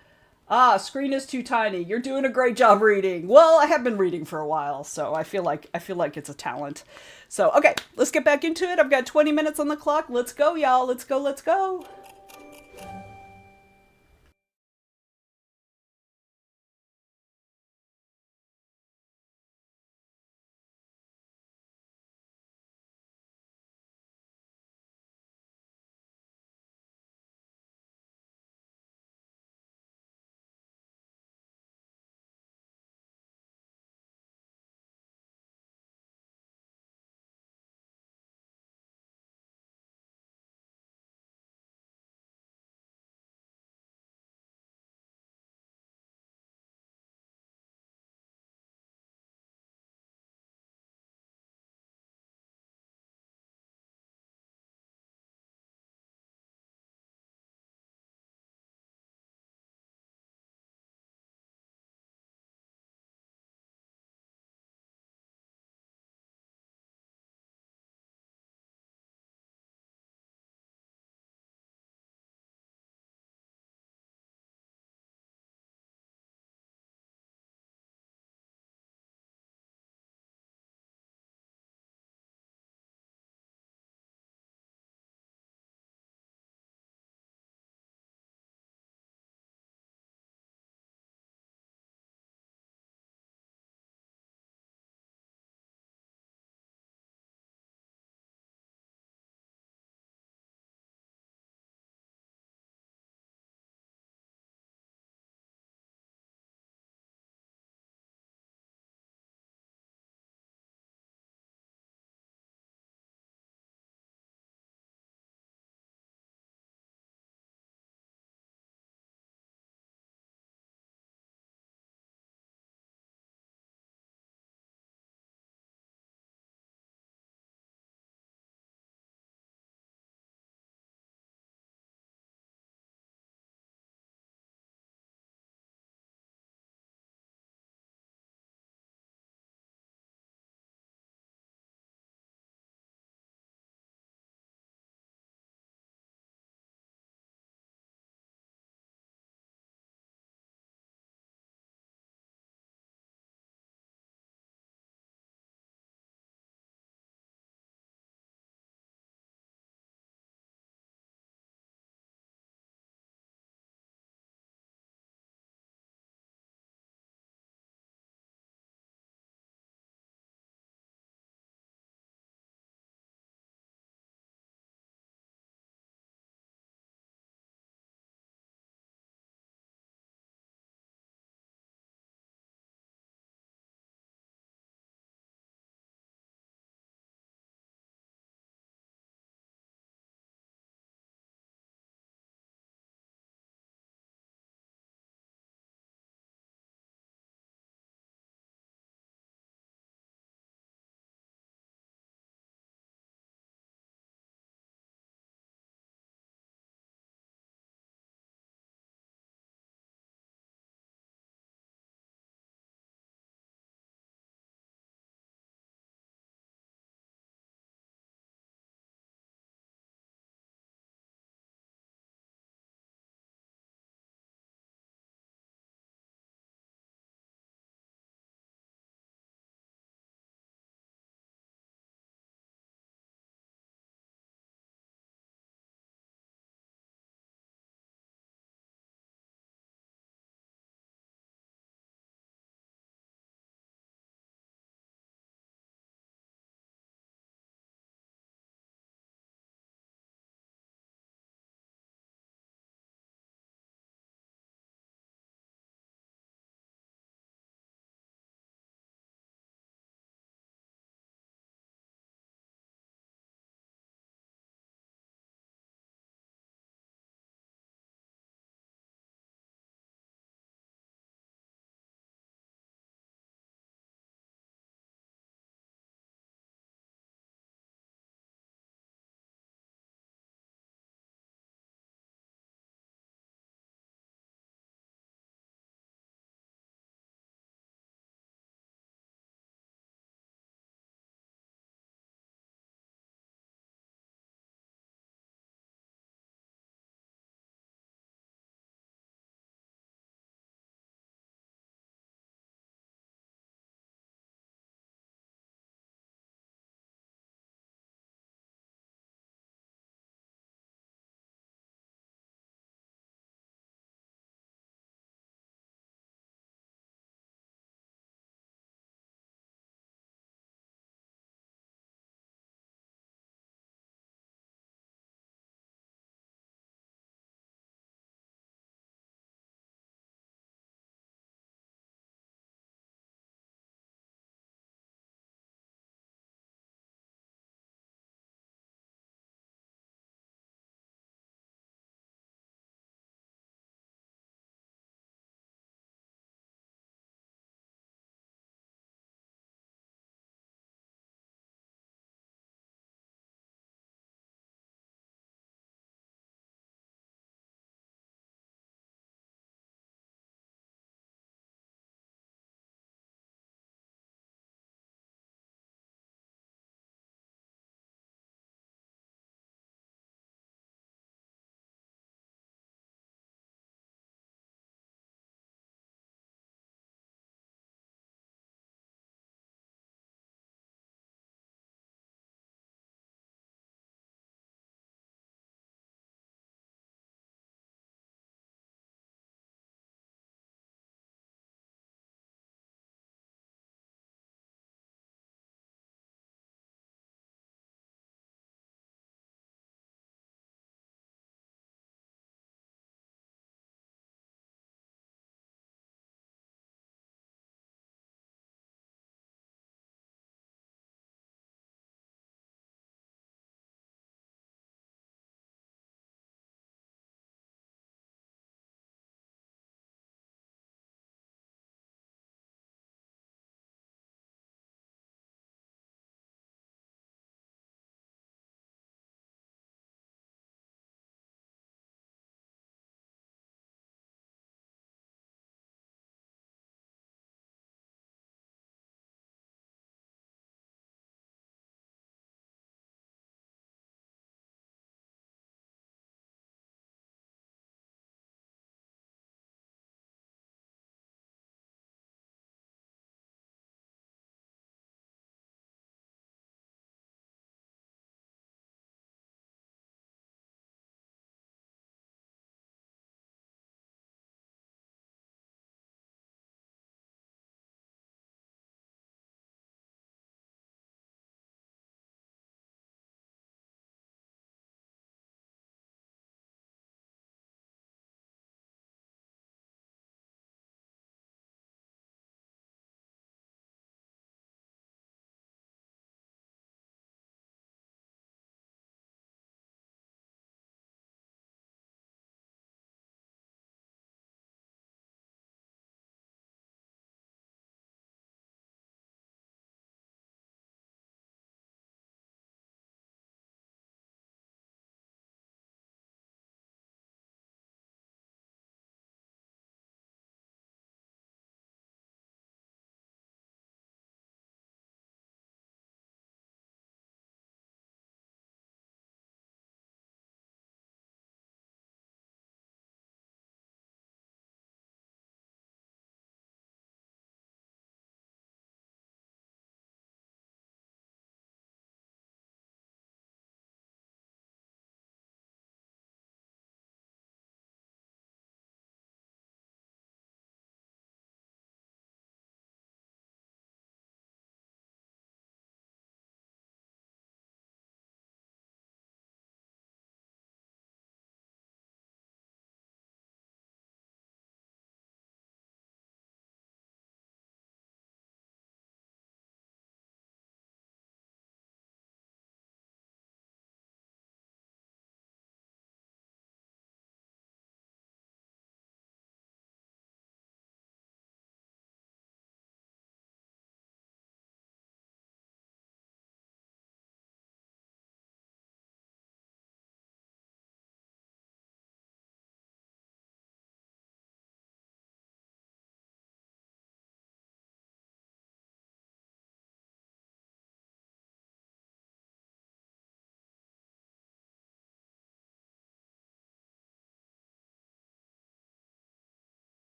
Ah, screen is too tiny. You're doing a great job reading. Well, I have been reading for a while, so I feel like it's a talent. So, okay, let's get back into it. I've got 20 minutes on the clock. Let's go, y'all. Let's go. Let's go.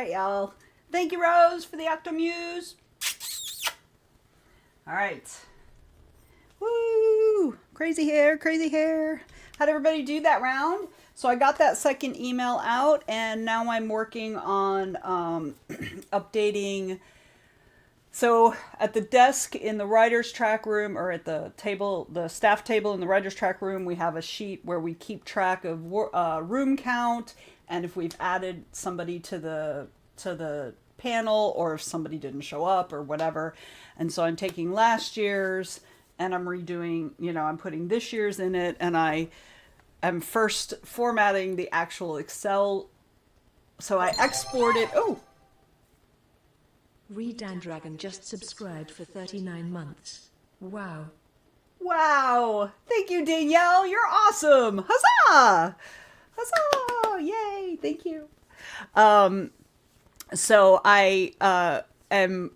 right, y'all. Thank you, Rose, for the Octomuse. All right. Woo! Crazy hair, crazy hair. How'd everybody do that round? So I got that second email out, and now I'm working on updating. So at the desk in the writer's track room, or at the table, the staff table in the writer's track room, we have a sheet where we keep track of room count, and if we've added somebody to the panel, or if somebody didn't show up or whatever. And so I'm taking last year's and I'm redoing, I'm putting this year's in it, and I am first formatting the actual Excel. So I export it. Oh, Redan Dragon just subscribed for 39 months. Wow. wow. Thank you, Danielle. You're awesome. Huzzah! Huzzah! Yay. Thank you. So I am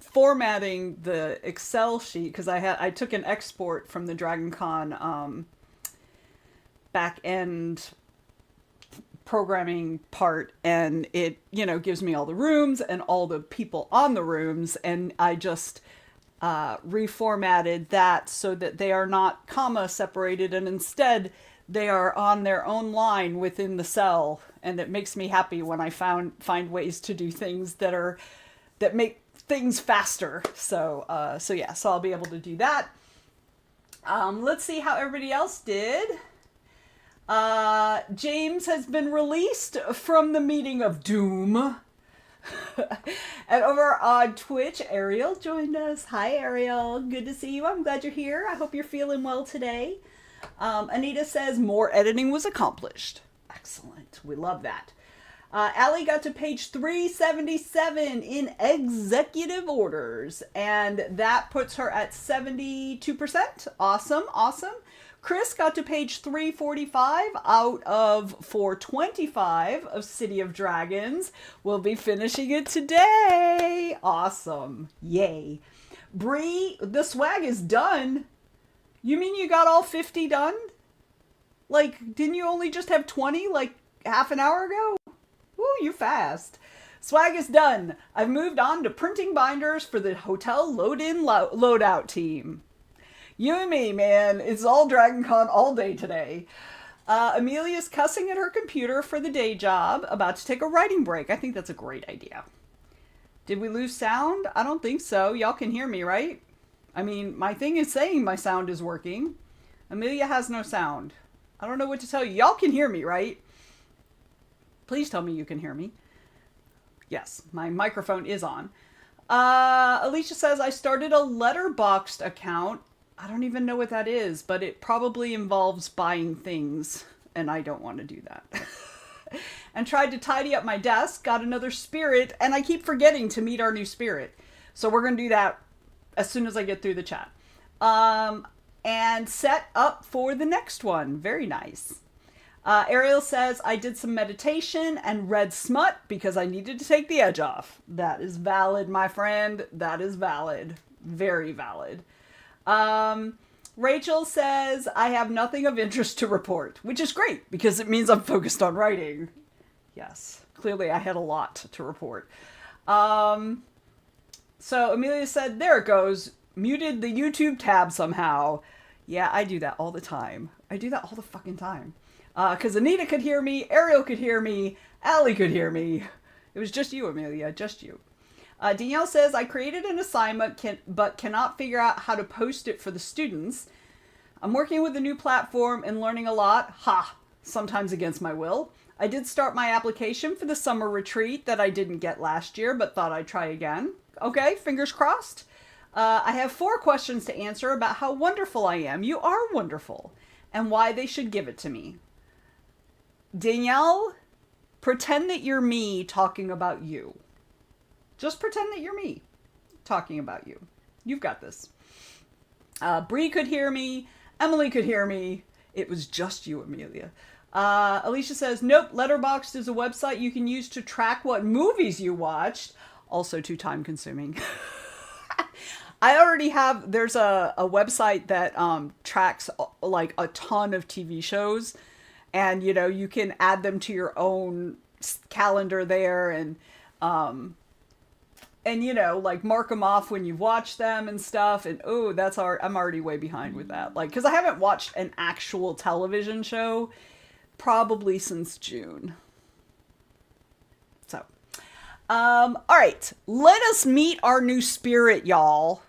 formatting the Excel sheet because I took an export from the DragonCon back end programming part, and it gives me all the rooms and all the people on the rooms, and I just reformatted that so that they are not comma separated, and instead they are on their own line within the cell, and it makes me happy when I find ways to do things that make things faster. So yeah, so I'll be able to do that. Let's see how everybody else did. James has been released from the meeting of doom. And over on Twitch, Ariel joined us. Hi, Ariel. Good to see you. I'm glad you're here. I hope you're feeling well today. Anita says more editing was accomplished. Excellent. We love that. Allie got to page 377 in executive orders, and that puts her at 72%. Awesome, awesome. Chris got to page 345 out of 425 of City of Dragons. We'll be finishing it today. Awesome. Yay. Bree, the swag is done. You mean you got all 50 done? Like, didn't you only just have 20 like half an hour ago? Woo, you fast. Swag is done. I've moved on to printing binders for the hotel load-in loadout team. You and me, man. It's all DragonCon all day today. Amelia's cussing at her computer for the day job, about to take a writing break. I think that's a great idea. Did we lose sound? I don't think so. Y'all can hear me, right? I mean, my thing is saying my sound is working. Amelia has no sound. I don't know what to tell you. Y'all can hear me, right? Please tell me you can hear me. Yes, my microphone is on. Alicia says, I started a Letterboxd account. I don't even know what that is, but it probably involves buying things, and I don't want to do that. And tried to tidy up my desk, got another spirit, and I keep forgetting to meet our new spirit. So we're going to do that as soon as I get through the chat. And set up for the next one. Very nice. Ariel says, I did some meditation and read smut because I needed to take the edge off. That is valid, my friend. That is valid. Very valid. Rachel says, I have nothing of interest to report, which is great because it means I'm focused on writing. Yes, clearly I had a lot to report. So Amelia said, there it goes. Muted the YouTube tab somehow. Yeah, I do that all the time. I do that all the fucking time. Because Anita could hear me, Ariel could hear me, Allie could hear me. It was just you, Amelia, just you. Danielle says, I created an assignment but cannot figure out how to post it for the students. I'm working with a new platform and learning a lot. Sometimes against my will. I did start my application for the summer retreat that I didn't get last year, but thought I'd try again. Okay, fingers crossed. I have 4 questions to answer about how wonderful I am. You are wonderful. And why they should give it to me. Danielle, pretend that you're me talking about you. Just pretend that you're me talking about you. You've got this. Bree could hear me. Emily could hear me. It was just you, Amelia. Alicia says, nope, Letterboxd is a website you can use to track what movies you watched. Also too time consuming. I already have, there's a website that tracks like a ton of TV shows. And, you can add them to your own calendar there, and you know, like mark them off when you watch them and stuff. And oh, I'm already way behind with that. Like, because I haven't watched an actual television show probably since June. So, all right, let us meet our new spirit, y'all,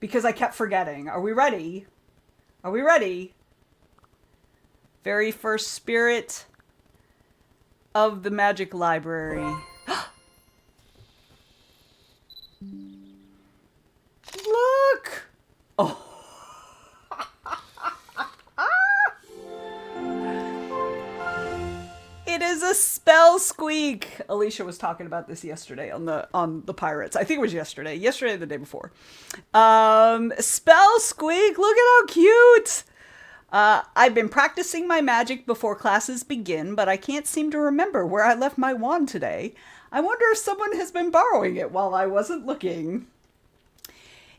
because I kept forgetting. Are we ready? Are we ready? Very first spirit of the Magic Library. Look! Oh. It is a spell squeak. Alicia was talking about this yesterday on the Pirates. I think it was yesterday. Yesterday or the day before. Spell squeak. Look at how cute. I've been practicing my magic before classes begin, but I can't seem to remember where I left my wand today. I wonder if someone has been borrowing it while I wasn't looking.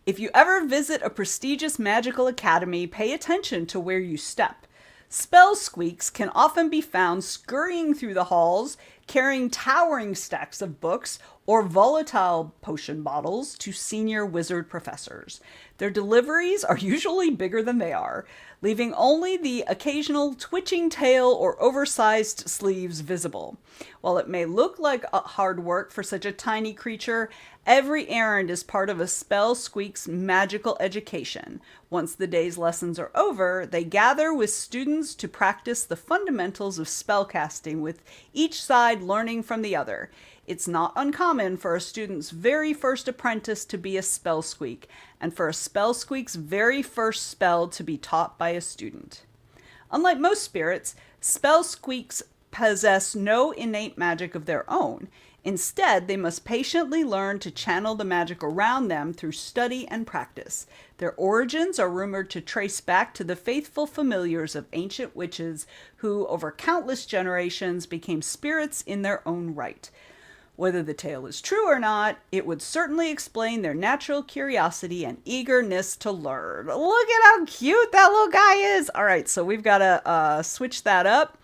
If you ever visit a prestigious magical academy, pay attention to where you step. Spell squeaks can often be found scurrying through the halls, carrying towering stacks of books or volatile potion bottles to senior wizard professors. Their deliveries are usually bigger than they are, leaving only the occasional twitching tail or oversized sleeves visible. While it may look like hard work for such a tiny creature, every errand is part of a spell squeak's magical education. Once the day's lessons are over, they gather with students to practice the fundamentals of spellcasting, with each side learning from the other. It's not uncommon for a student's very first apprentice to be a spell squeak, and for a spell squeak's very first spell to be taught by a student. Unlike most spirits, spell squeaks possess no innate magic of their own. Instead, they must patiently learn to channel the magic around them through study and practice. Their origins are rumored to trace back to the faithful familiars of ancient witches who, over countless generations, became spirits in their own right. Whether the tale is true or not, it would certainly explain their natural curiosity and eagerness to learn. Look at how cute that little guy is! All right, so we've got to switch that up.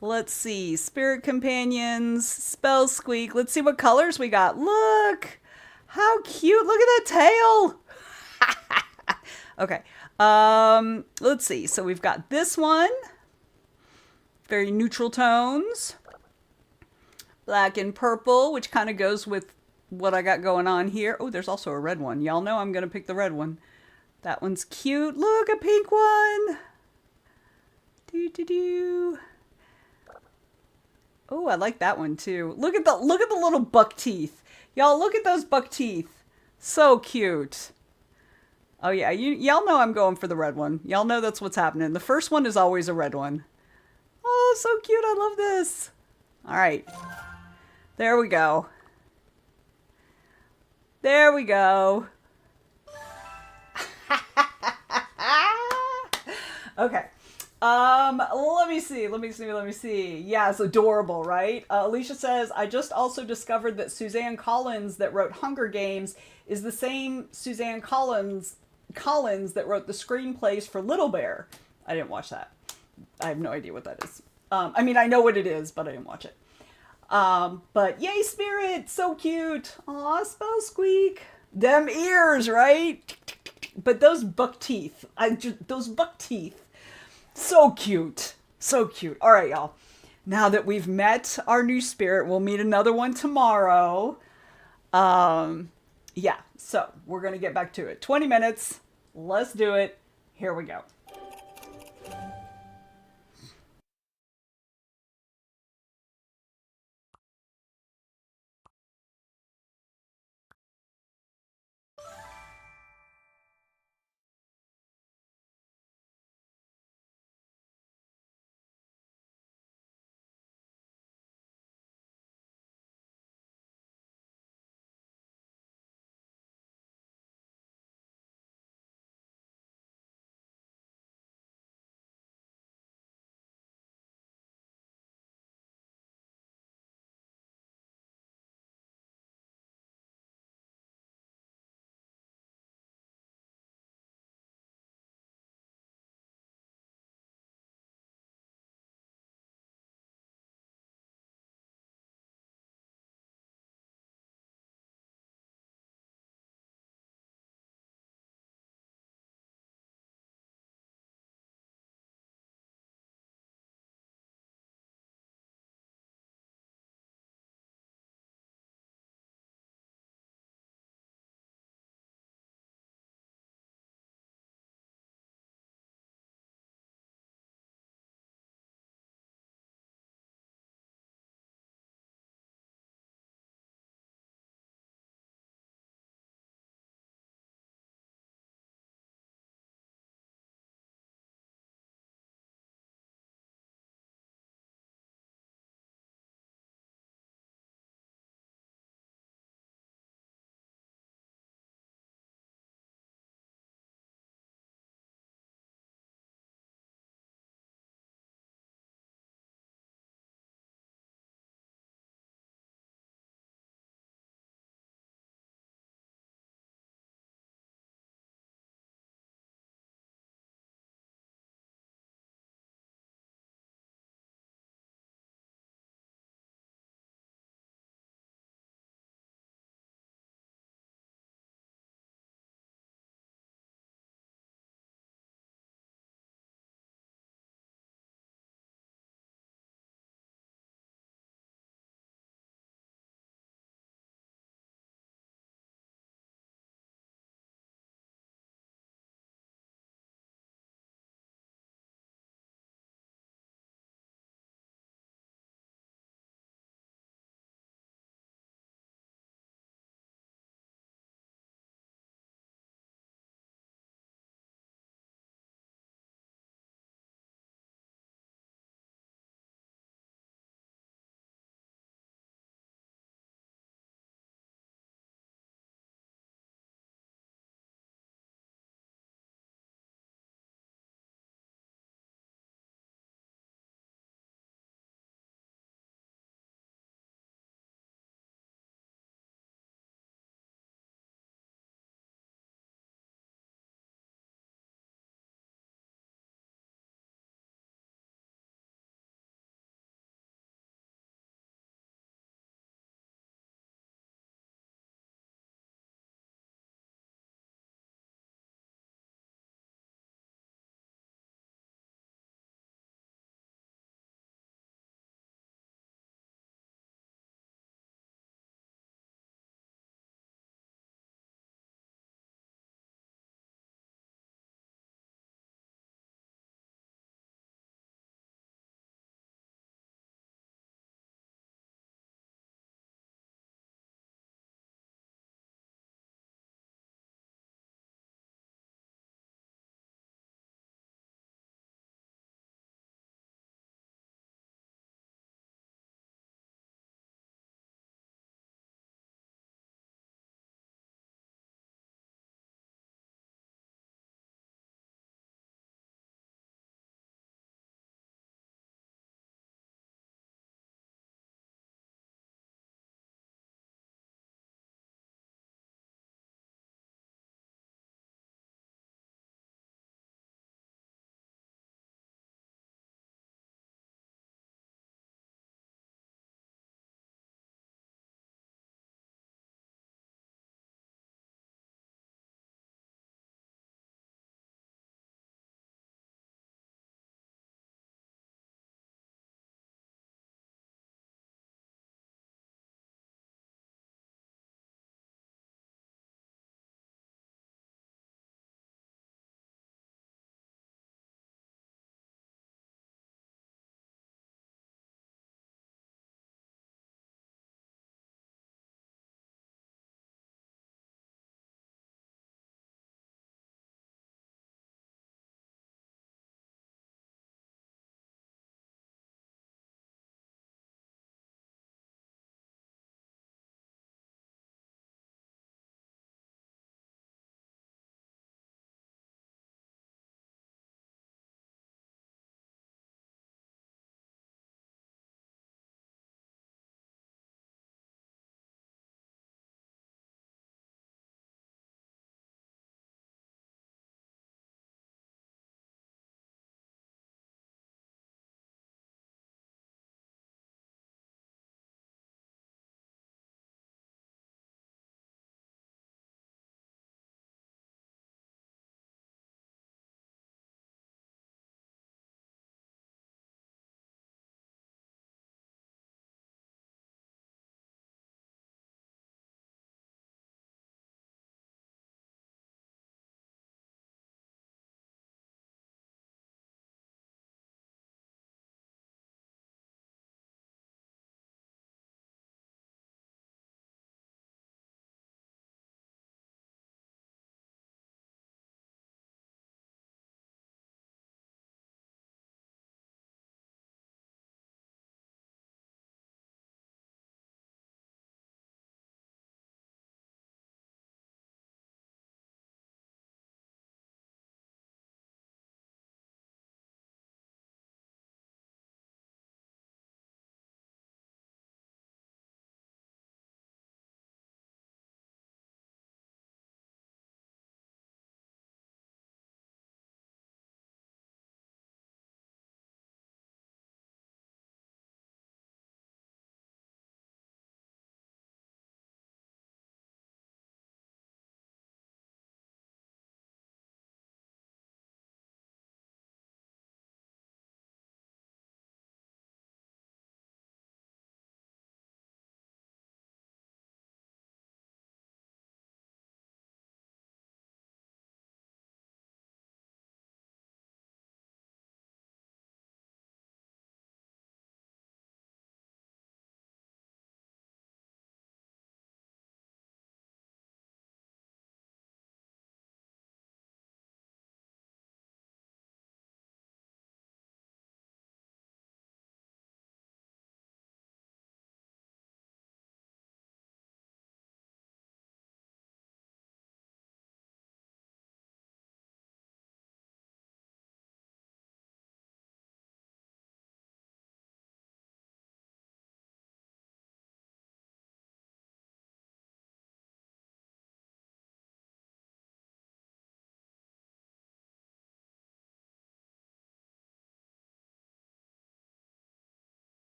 Let's see. Spirit companions, spell squeak. Let's see what colors we got. Look! How cute! Look at that tail! Okay. Let's see. So we've got this one. Very neutral tones. Black and purple, which kind of goes with what I got going on here. Oh, there's also a red one. Y'all know I'm going to pick the red one. That one's cute. Look, a pink one. Do. Oh, I like that one too. Look at the little buck teeth. Y'all, look at those buck teeth. So cute. Oh yeah, y'all know I'm going for the red one. Y'all know that's what's happening. The first one is always a red one. Oh, so cute. I love this. All right. There we go. There we go. Okay. Let me see. Yeah, it's adorable, right? Alicia says, I just also discovered that Suzanne Collins that wrote Hunger Games is the same Suzanne Collins that wrote the screenplays for Little Bear. I didn't watch that. I have no idea what that is. I mean, I know what it is, but I didn't watch it. But yay, Spirit! So cute! Aw, spell squeak! Them ears, right? But those buck teeth. Those buck teeth. So cute. So cute. All right, y'all. Now that we've met our new spirit, we'll meet another one tomorrow. Yeah, so we're going to get back to it. 20 minutes. Let's do it. Here we go.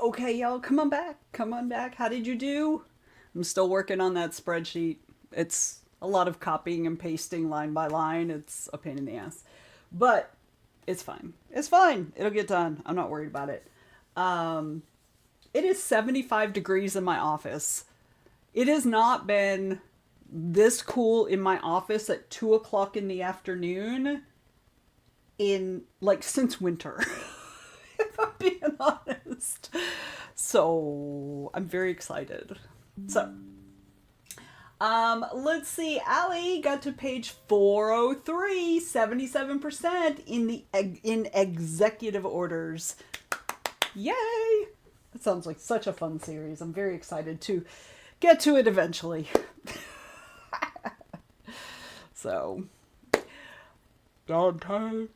Okay, y'all, come on back. Come on back. How did you do? I'm still working on that spreadsheet. It's a lot of copying and pasting line by line. It's a pain in the ass. But it's fine. It's fine. It'll get done. I'm not worried about it. It is 75 degrees in my office. It has not been this cool in my office at 2 o'clock in the afternoon in, like, since winter. If I'm being honest. So, I'm very excited. So, let's see. Allie got to page 403, 77% in executive orders. Yay! That sounds like such a fun series. I'm very excited to get to it eventually. So, Dante.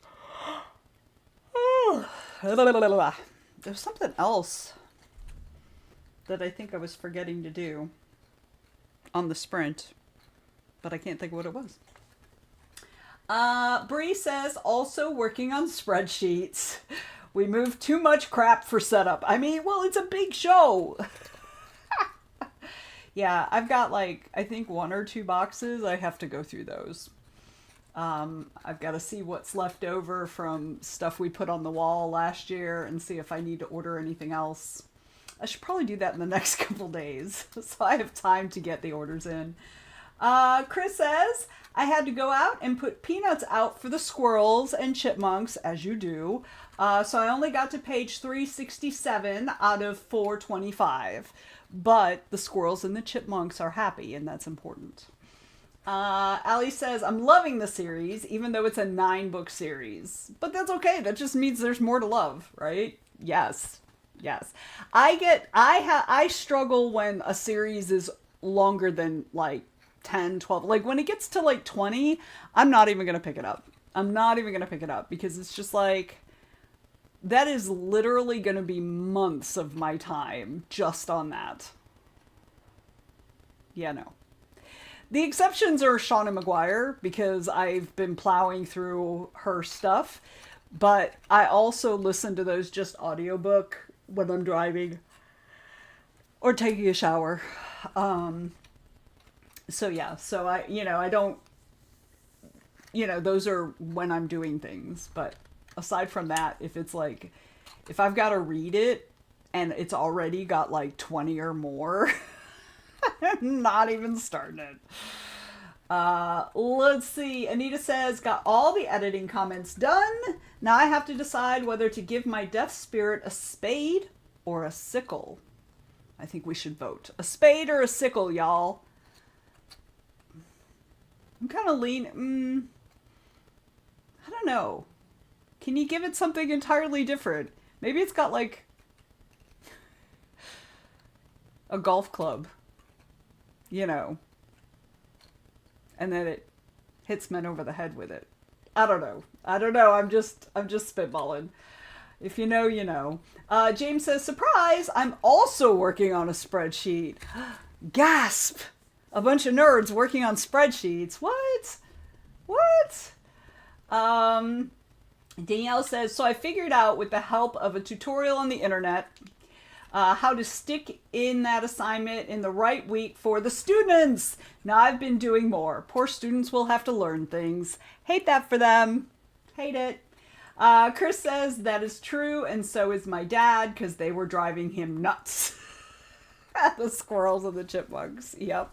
There's something else that I think I was forgetting to do on the sprint, but I can't think of what it was. Bree says, also working on spreadsheets. We moved too much crap for setup. I mean, well, it's a big show. Yeah, I've got like, I think 1 or 2 boxes. I have to go through those. I've got to see what's left over from stuff we put on the wall last year and see if I need to order anything else. I should probably do that in the next couple days, so I have time to get the orders in. Chris says, I had to go out and put peanuts out for the squirrels and chipmunks, as you do. So I only got to page 367 out of 425. But the squirrels and the chipmunks are happy, and that's important. Allie says, I'm loving the series, even though it's a 9-book series. But that's okay. That just means there's more to love, right? Yes. Yes. I struggle when a series is longer than like 10, 12. Like when it gets to like 20, I'm not even going to pick it up. I'm not even going to pick it up because it's just like, that is literally going to be months of my time just on that. Yeah, no. The exceptions are Shauna McGuire because I've been plowing through her stuff, but I also listen to those just audiobook when I'm driving or taking a shower. So yeah, so I don't, those are when I'm doing things, but aside from that, if it's like, if I've got to read it and it's already got like 20 or more, I'm not even starting it. Let's see. Anita says, got all the editing comments done. Now I have to decide whether to give my deaf spirit a spade or a sickle. I think we should vote. A spade or a sickle, y'all. I'm kind of lean. I don't know. Can you give it something entirely different? Maybe it's got like a golf club, and then it hits men over the head with it. I don't know. I'm just spitballing. If you know, you know. James says, surprise, I'm also working on a spreadsheet. Gasp! A bunch of nerds working on spreadsheets. What? Danielle says, so I figured out with the help of a tutorial on the internet how to stick in that assignment in the right week for the students. Now I've been doing more. Poor students will have to learn things. Hate that for them. Hate it. Chris says that is true, and so is my dad, because they were driving him nuts. The squirrels and the chipmunks. Yep.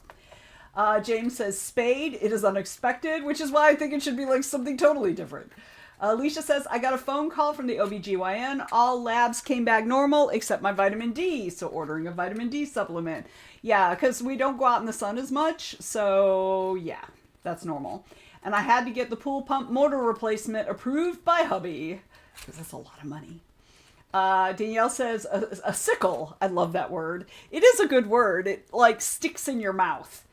James says spade. It is unexpected, which is why I think it should be like something totally different. Alicia says, I got a phone call from the OBGYN. All labs came back normal except my vitamin D. So ordering a vitamin D supplement. Yeah, because we don't go out in the sun as much. So yeah, that's normal. And I had to get the pool pump motor replacement approved by hubby. Because that's a lot of money. Danielle says, a sickle. I love that word. It is a good word. It like sticks in your mouth.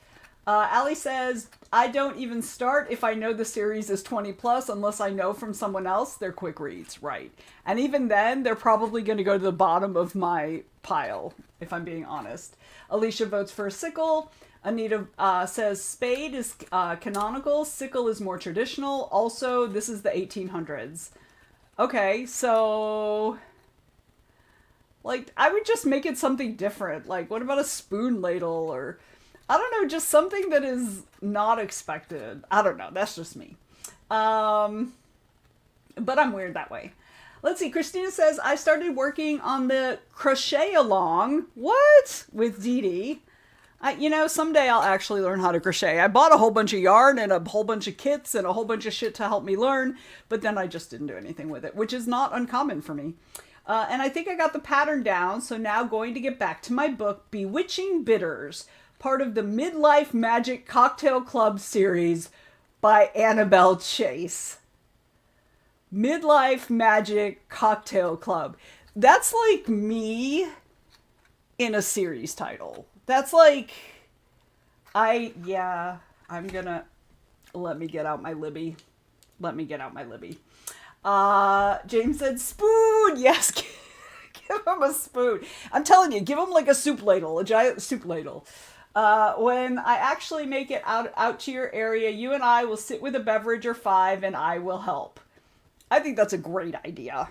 Allie says, I don't even start if I know the series is 20 plus unless I know from someone else they're quick reads, right? And even then, they're probably going to go to the bottom of my pile, if I'm being honest. Alicia votes for a sickle. Anita says spade is canonical, sickle is more traditional. Also, this is the 1800s. Okay, so Like, I would just make it something different. Like, what about a spoon ladle? Or, I don't know, just something that is not expected. I don't know. That's just me. But I'm weird that way. Let's see. Christina says, I started working on the crochet along. What? With Dee Dee. Someday I'll actually learn how to crochet. I bought a whole bunch of yarn and a whole bunch of kits and a whole bunch of shit to help me learn, but then I just didn't do anything with it, which is not uncommon for me. And I think I got the pattern down, so now going to get back to my book, Bewitching Bitters, part of the Midlife Magic Cocktail Club series by Annabelle Chase. Midlife Magic Cocktail Club. That's like me in a series title. That's like, I'm gonna, let me get out my Libby. James said spoon. Yes, give him a spoon. I'm telling you, give him like a soup ladle, a giant soup ladle. When I actually make it out to your area, you and I will sit with a beverage or 5 and I will help. I think that's a great idea.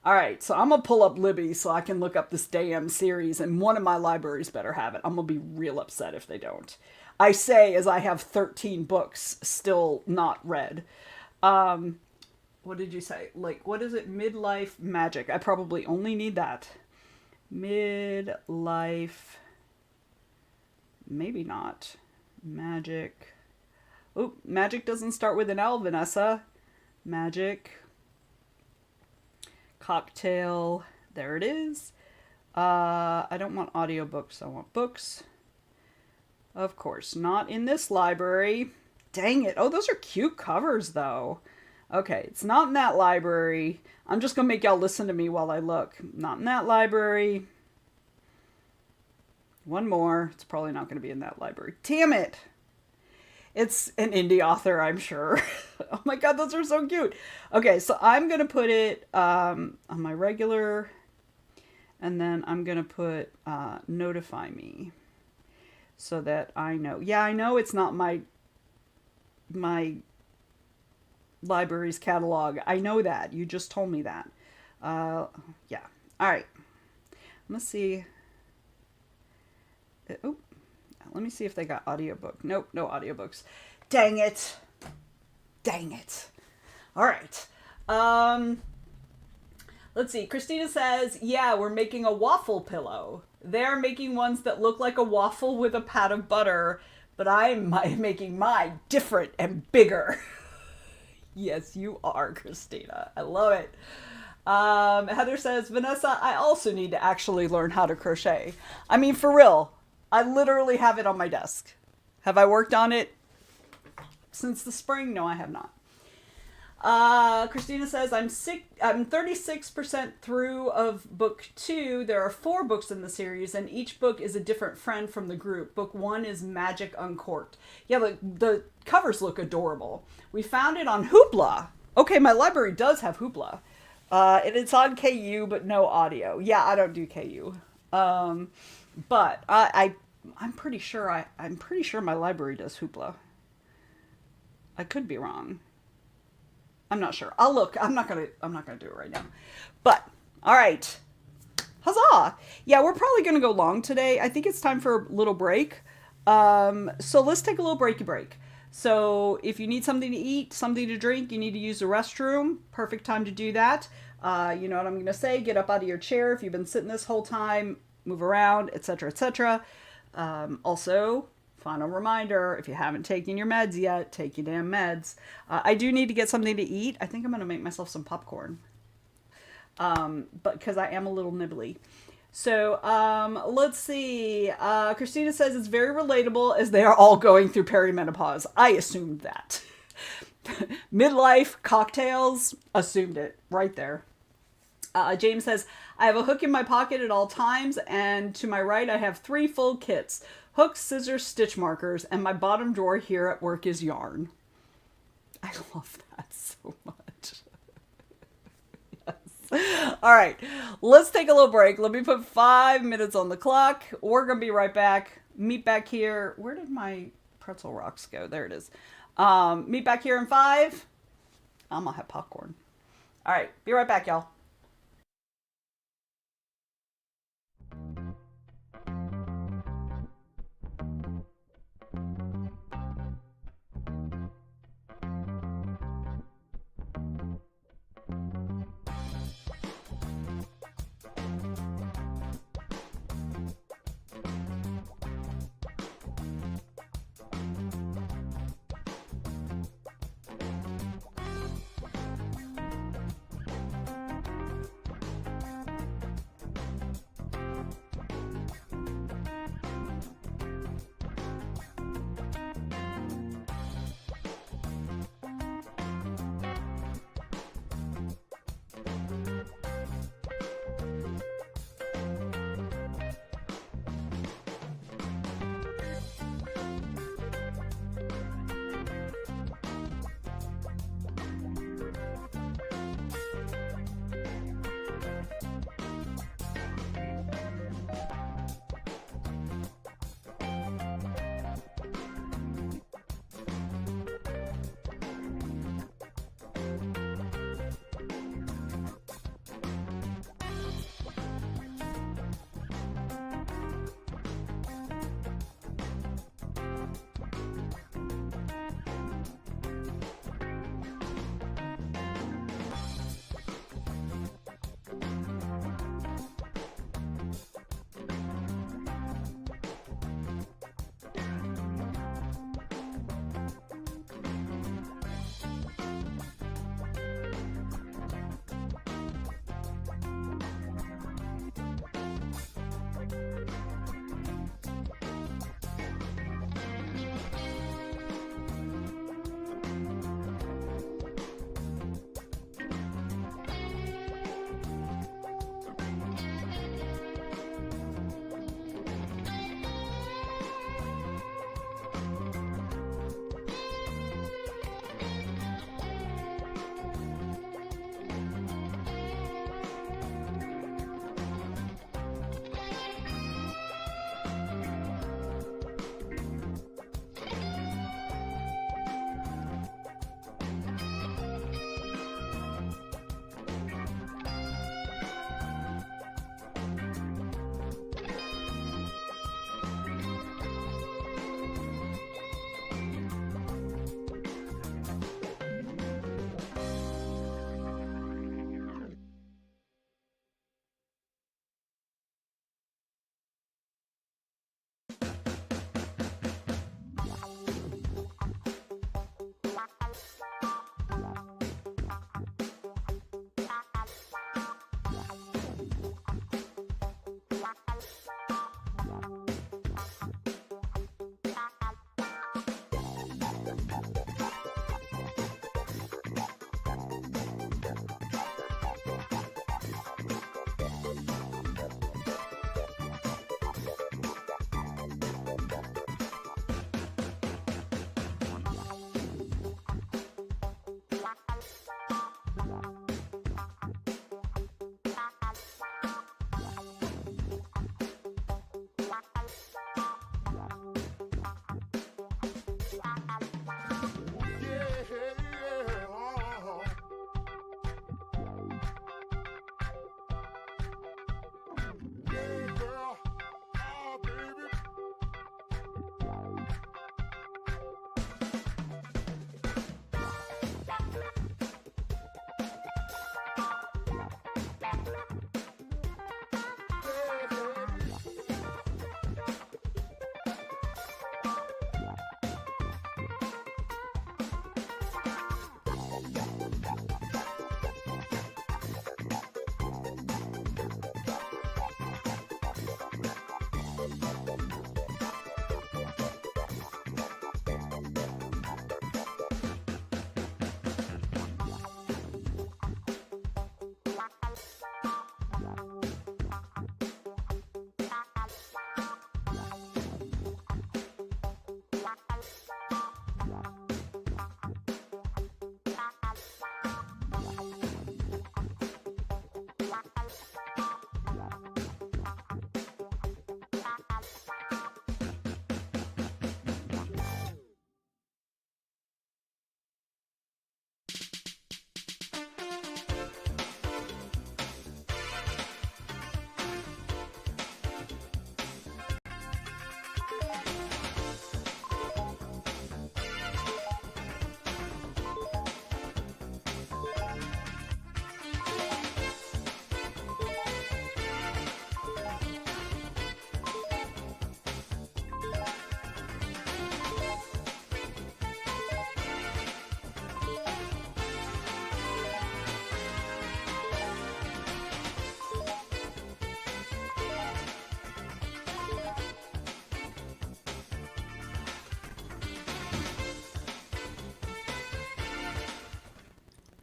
All right, so I'm going to pull up Libby so I can look up this damn series, and one of my libraries better have it. I'm going to be real upset if they don't. I say as I have 13 books still not read. What did you say? Like, what is it? Midlife Magic. I probably only need that. Midlife. Maybe not. Magic. Oh, magic doesn't start with an L, Vanessa. Magic. Cocktail. There it is. I don't want audiobooks. I want books. Of course, not in this library. Dang it. Oh, those are cute covers, though. Okay, it's not in that library. I'm just going to make y'all listen to me while I look. Not in that library. One more. It's probably not going to be in that library. Damn it. It's an indie author, I'm sure. Oh my god, those are so cute. Okay, so I'm going to put it on my regular, and then I'm going to put notify me so that I know. Yeah, I know it's not my library's catalog. I know that. You just told me that. Yeah. All right. Let's see. Oh. Let me see if they got audiobook. Nope, no audiobooks. Dang it. All right. Let's see. Christina says, yeah, we're making a waffle pillow. They're making ones that look like a waffle with a pat of butter, but I'm making mine different and bigger. Yes, you are, Christina. I love it. Heather says, Vanessa, I also need to actually learn how to crochet. I mean, for real. I literally have it on my desk. Have I worked on it since the spring? No, I have not. Christina says, I'm 36% through of book 2. There are 4 books in the series, and each book is a different friend from the group. Book 1 is Magic Uncorked. Yeah, the covers look adorable. We found it on Hoopla. Okay, my library does have Hoopla. And it's on KU, but no audio. Yeah, I don't do KU. But I'm pretty sure my library does Hoopla. I could be wrong. I'm not sure. I'll look. I'm not gonna do it right now. But all right. Huzzah! Yeah, we're probably gonna go long today. I think it's time for a little break. So let's take a little breaky break. So if you need something to eat, something to drink, you need to use the restroom, perfect time to do that. You know what I'm gonna say? Get up out of your chair if you've been sitting this whole time. Move around, etc., etc. Also, final remander, if you haven't taken your meds yet, take your damn meds. I do need to get something to eat. I think I'm going to make myself some popcorn. But because I am a little nibbly. So, let's see. Christina says it's very relatable as they are all going through perimenopause. I assumed that. Midlife cocktails, assumed it right there. James says, I have a hook in my pocket at all times, and to my right I have 3 full kits. Hooks, scissors, stitch markers, and my bottom drawer here at work is yarn. I love that so much. Yes. All right, let's take a little break. Let me put 5 minutes on the clock. We're going to be right back. Meet back here. Where did my pretzel rocks go? There it is. Meet back here in 5. I'm going to have popcorn. All right, be right back, y'all.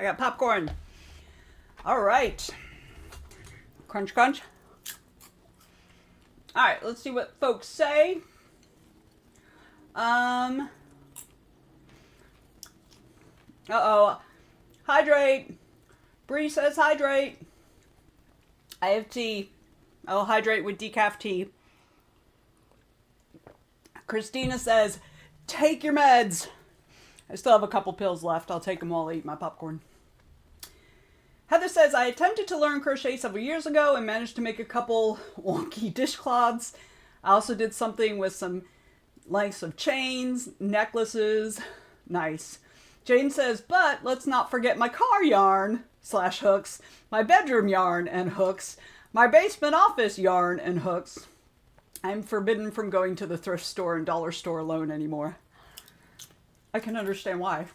got popcorn. All right. Crunch, crunch. All right, let's see what folks say. Uh-oh. Hydrate. Bree says hydrate. I have tea. I'll hydrate with decaf tea. Christina says, take your meds. I still have a couple pills left. I'll take them while I eat my popcorn. Heather says, I attempted to learn crochet several years ago and managed to make a couple wonky dishcloths. I also did something with some lengths of chains, necklaces. Nice. Jane says, but let's not forget my car yarn / hooks, my bedroom yarn and hooks, my basement office yarn and hooks. I'm forbidden from going to the thrift store and dollar store alone anymore. I can understand why.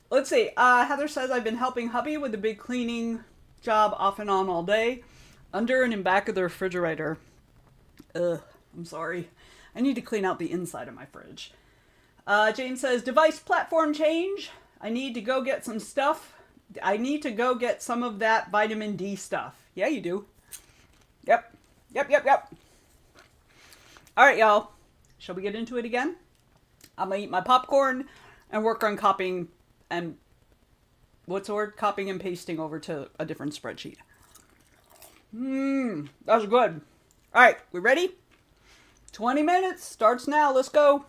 Let's see. Heather says, I've been helping hubby with a big cleaning job off and on all day, under and in back of the refrigerator. Ugh, I'm sorry. I need to clean out the inside of my fridge. Jane says, device platform change. I need to go get some stuff. I need to go get some of that vitamin D stuff. Yeah, you do. Yep. All right, y'all. Shall we get into it again? I'm going to eat my popcorn and work on copying and... what's the word? Copying and pasting over to a different spreadsheet. That was good. All right, we ready? 20 minutes. Starts now. Let's go.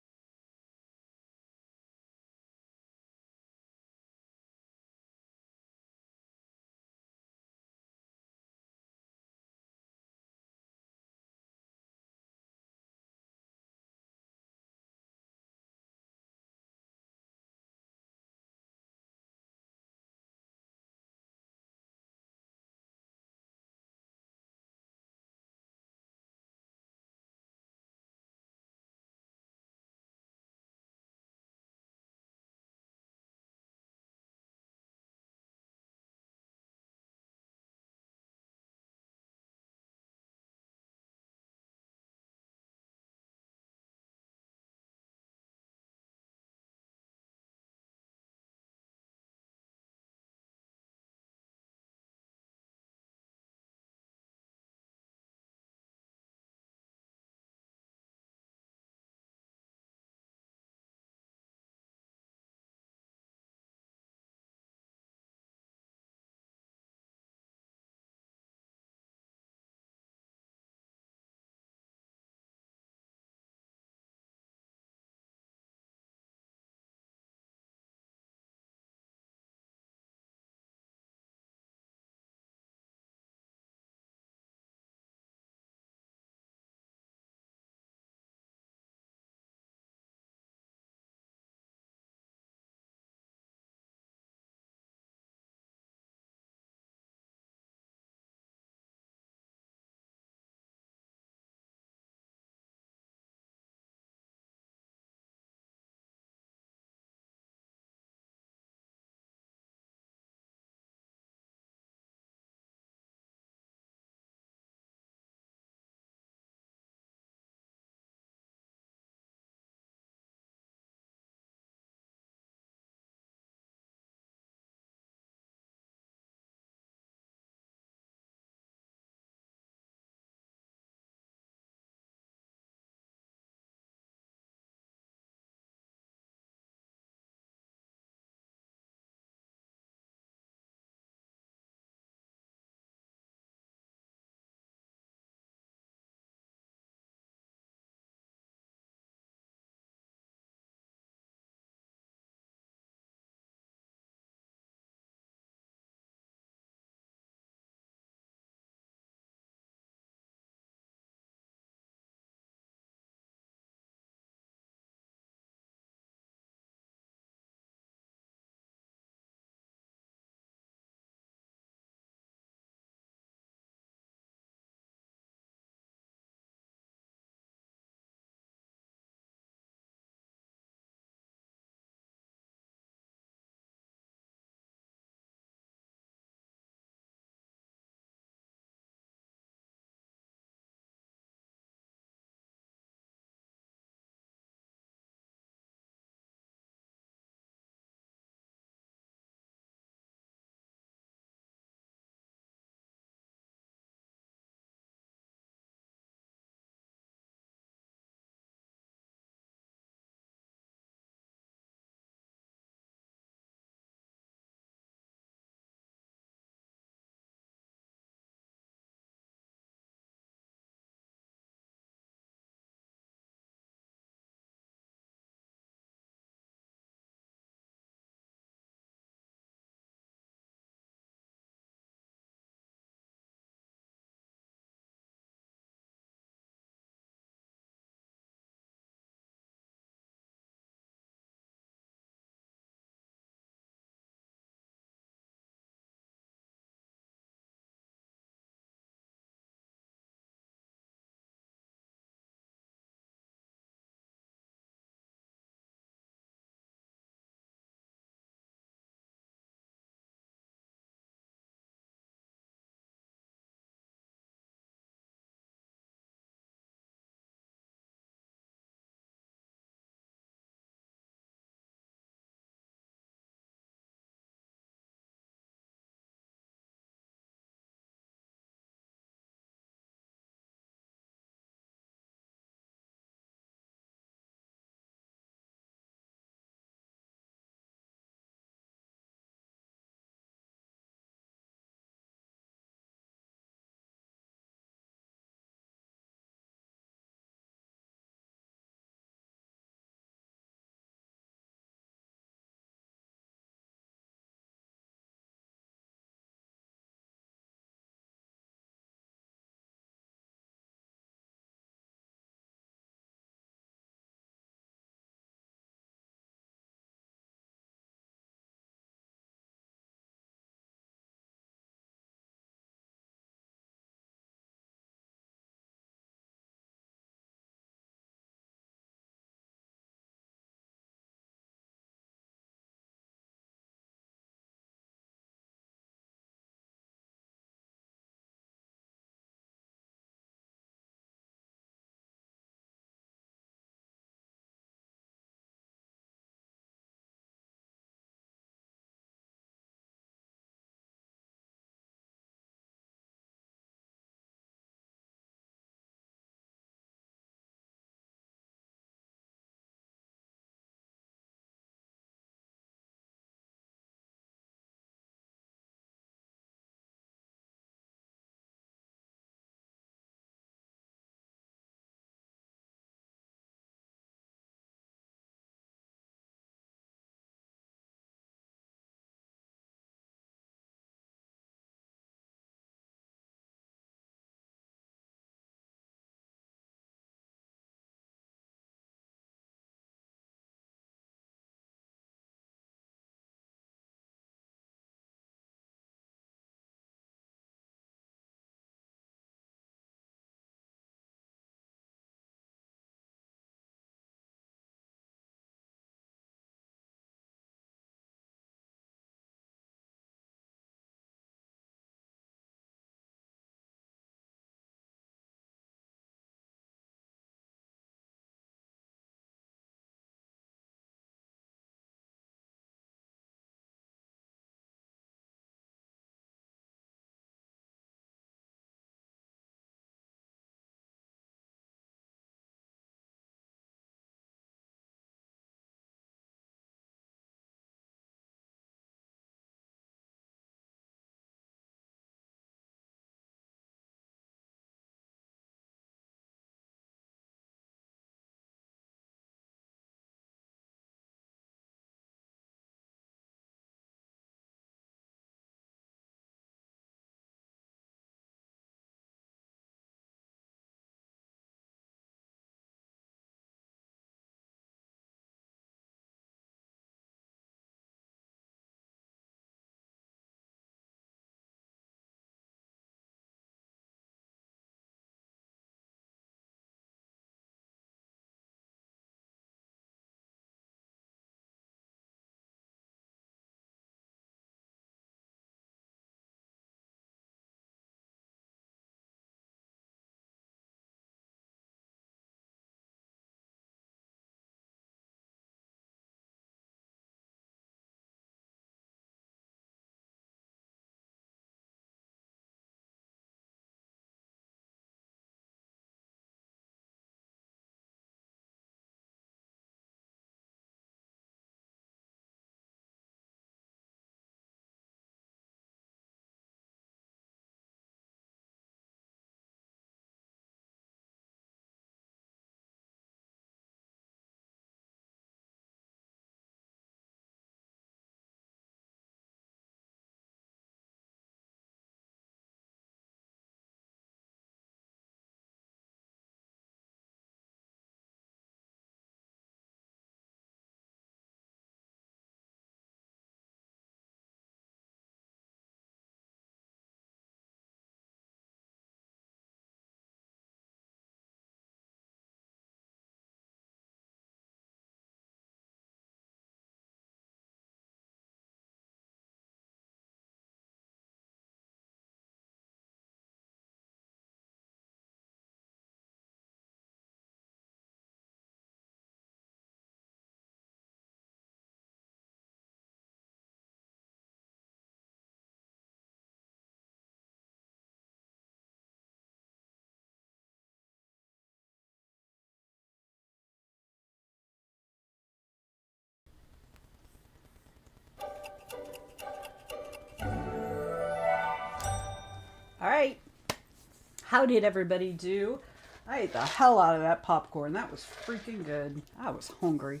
How did everybody do? I ate the hell out of that popcorn. That was freaking good. I was hungry,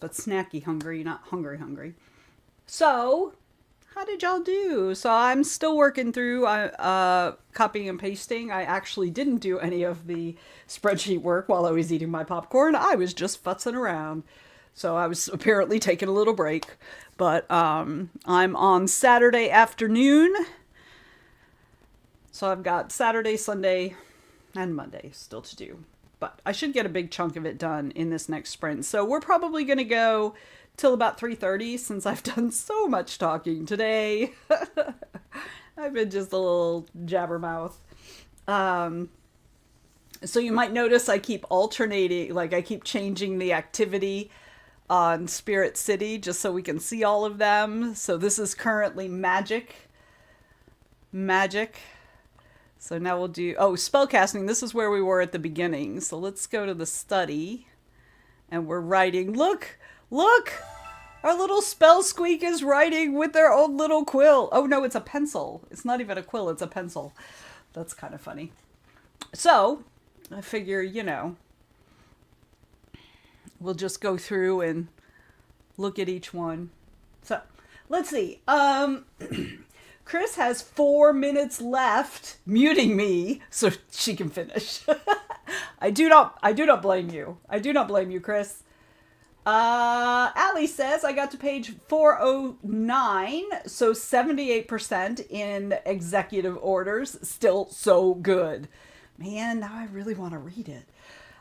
but snacky hungry, not hungry hungry. So, how did y'all do? So I'm still working through copying and pasting. I actually didn't do any of the spreadsheet work while I was eating my popcorn. I was just futzing around. So I was apparently taking a little break. But I'm on Saturday afternoon. So I've got Saturday, Sunday, and Monday still to do. But I should get a big chunk of it done in this next sprint. So we're probably going to go till about 3:30 since I've done so much talking today. I've been just a little jabbermouth. So you might notice I keep alternating, like I keep changing the activity on Spirit City just so we can see all of them. So this is currently magic. So now we'll do, spellcasting. This is where we were at the beginning. So let's go to the study. And we're writing. Look! Our little spell squeak is writing with their own little quill. Oh no, it's a pencil. It's not even a quill, it's a pencil. That's kind of funny. So, I figure, we'll just go through and look at each one. So, let's see. Chris has 4 minutes left muting me so she can finish. I do not blame you. I do not blame you, Chris. Allie says I got to page 409, so 78% in executive orders. Still so good. Man, now I really want to read it.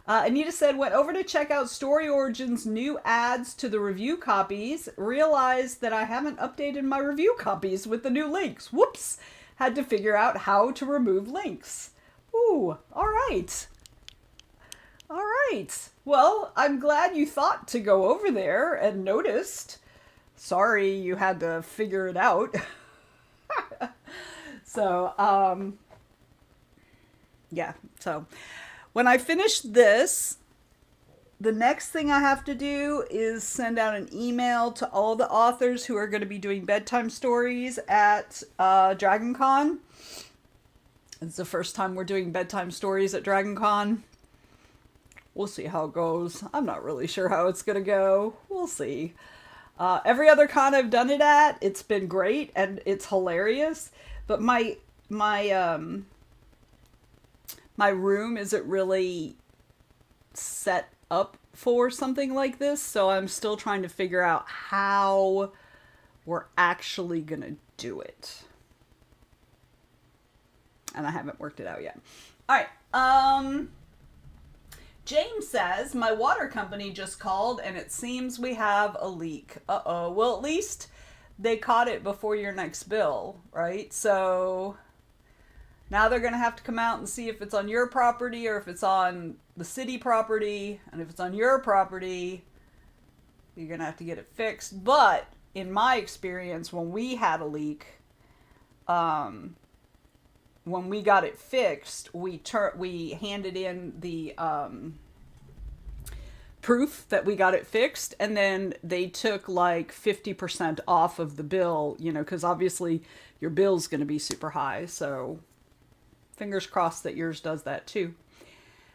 Anita said, went over to check out Story Origin's new adds to the review copies. Realized that I haven't updated my review copies with the new links. Whoops! Had to figure out how to remove links. Ooh, all right. All right. Well, I'm glad you thought to go over there and noticed. Sorry you had to figure it out. So, yeah. So, when I finish this, the next thing I have to do is send out an email to all the authors who are going to be doing bedtime stories at DragonCon. It's the first time we're doing bedtime stories at DragonCon. We'll see how it goes. I'm not really sure how it's going to go. We'll see. Every other con I've done it at, it's been great and it's hilarious. But my room isn't really set up for something like this. So I'm still trying to figure out how we're actually going to do it. And I haven't worked it out yet. All right. James says, my water company just called and it seems we have a leak. Uh-oh. Well, at least they caught it before your next bill, right? So now they're going to have to come out and see if it's on your property or if it's on the city property. And if it's on your property, you're going to have to get it fixed. But in my experience, when we had a leak, when we got it fixed, we handed in the proof that we got it fixed, and then they took like 50% off of the bill, because obviously your bill's going to be super high. So fingers crossed that yours does that too.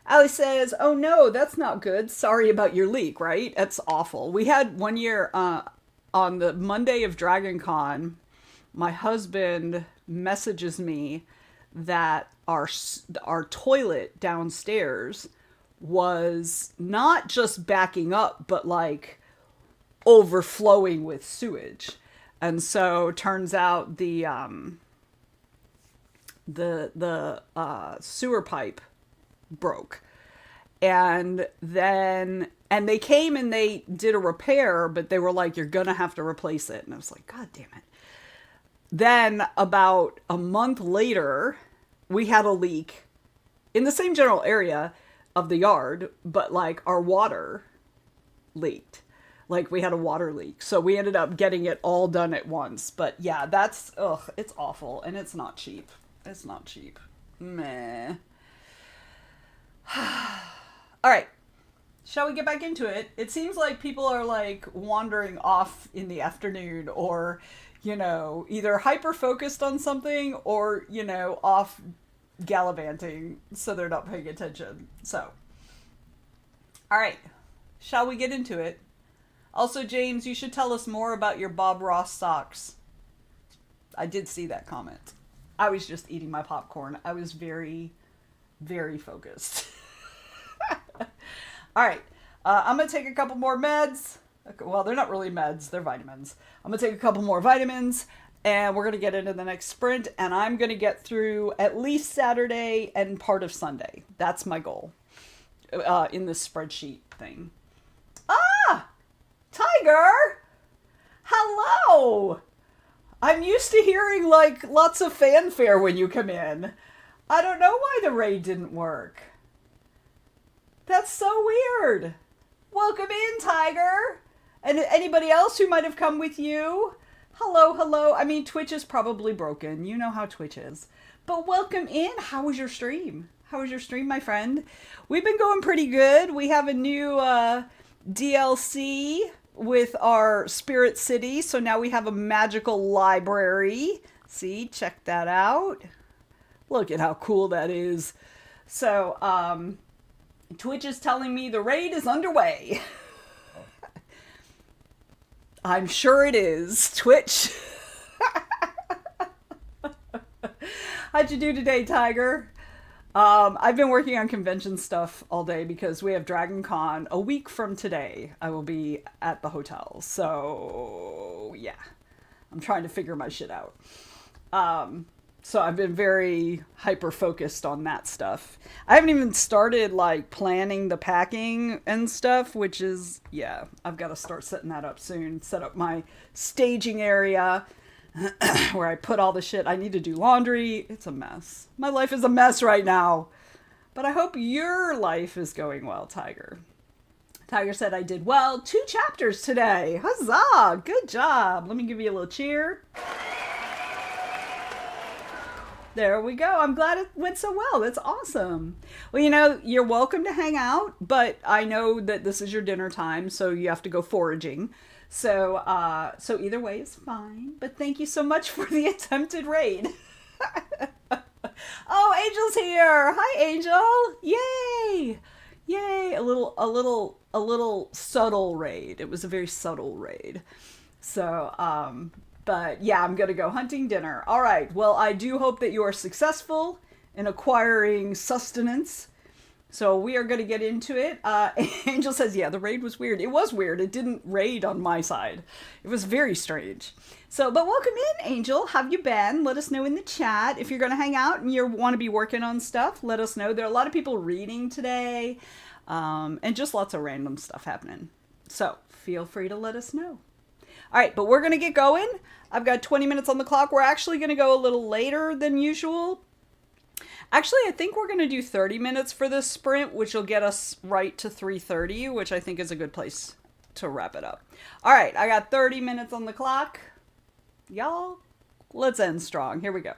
Allie says, oh no, that's not good. Sorry about your leak, right? That's awful. We had one year on the Monday of DragonCon, my husband messages me that our toilet downstairs was not just backing up, but like overflowing with sewage. And so turns out the sewer pipe broke. And they came and they did a repair, but they were like, you're gonna have to replace it. And I was like, God damn it. Then about a month later, we had a leak in the same general area of the yard, but like our water leaked. Like we had a water leak. So we ended up getting it all done at once. But yeah, it's awful. And it's not cheap. It's not cheap. Meh. All right. Shall we get back into it? It seems like people are like wandering off in the afternoon or, either hyper focused on something or, off gallivanting, so they're not paying attention. So, all right, shall we get into it? Also, James, you should tell us more about your Bob Ross socks. I did see that comment. I was just eating my popcorn. I was very, very focused. All right, I'm going to take a couple more meds. Well, they're not really meds, they're vitamins. I'm going to take a couple more vitamins, and we're going to get into the next sprint, and I'm going to get through at least Saturday and part of Sunday. That's my goal in this spreadsheet thing. Ah! Tiger! Hello! I'm used to hearing, like, lots of fanfare when you come in. I don't know why the raid didn't work. That's so weird. Welcome in, Tiger. And anybody else who might have come with you? Hello, hello. I mean, Twitch is probably broken. You know how Twitch is. But welcome in. How was your stream? How was your stream, my friend? We've been going pretty good. We have a new DLC with our Spirit City. So now we have a magical library. See, check that out. Look at how cool that is. So, Twitch is telling me the raid is underway. I'm sure it is. Twitch. How'd you do today, Tiger? I've been working on convention stuff all day because we have Dragon Con. A week from today, I will be at the hotel. So, yeah. I'm trying to figure my shit out. So I've been very hyper-focused on that stuff. I haven't even started, like, planning the packing and stuff, which is, yeah, I've got to start setting that up soon. Set up my staging area where I put all the shit. I need to do laundry. It's a mess. My life is a mess right now. But I hope your life is going well, Tiger. Tiger said I did well. 2 chapters today. Huzzah! Good job. Let me give you a little cheer. There we go. I'm glad it went so well. That's awesome. Well, you know, you're welcome to hang out, but I know that this is your dinner time, so you have to go foraging. So, so either way is fine. But thank you so much for the attempted raid. Oh, Angel's here. Hi, Angel. Yay. Yay. A little subtle raid. It was a very subtle raid. So, but yeah, I'm going to go hunting dinner. All right. Well, I do hope that you are successful in acquiring sustenance. So we are going to get into it. Angel says, yeah, the raid was weird. It was weird. It didn't raid on my side. It was very strange. So, but welcome in, Angel. How have you been? Let us know in the chat. If you're going to hang out and you want to be working on stuff, let us know. There are a lot of people reading today, and just lots of random stuff happening. So feel free to let us know. All right, but we're going to get going. I've got 20 minutes on the clock. We're actually going to go a little later than usual. Actually, I think we're going to do 30 minutes for this sprint, which will get us right to 3:30, which I think is a good place to wrap it up. All right, I got 30 minutes on the clock. Y'all, let's end strong. Here we go.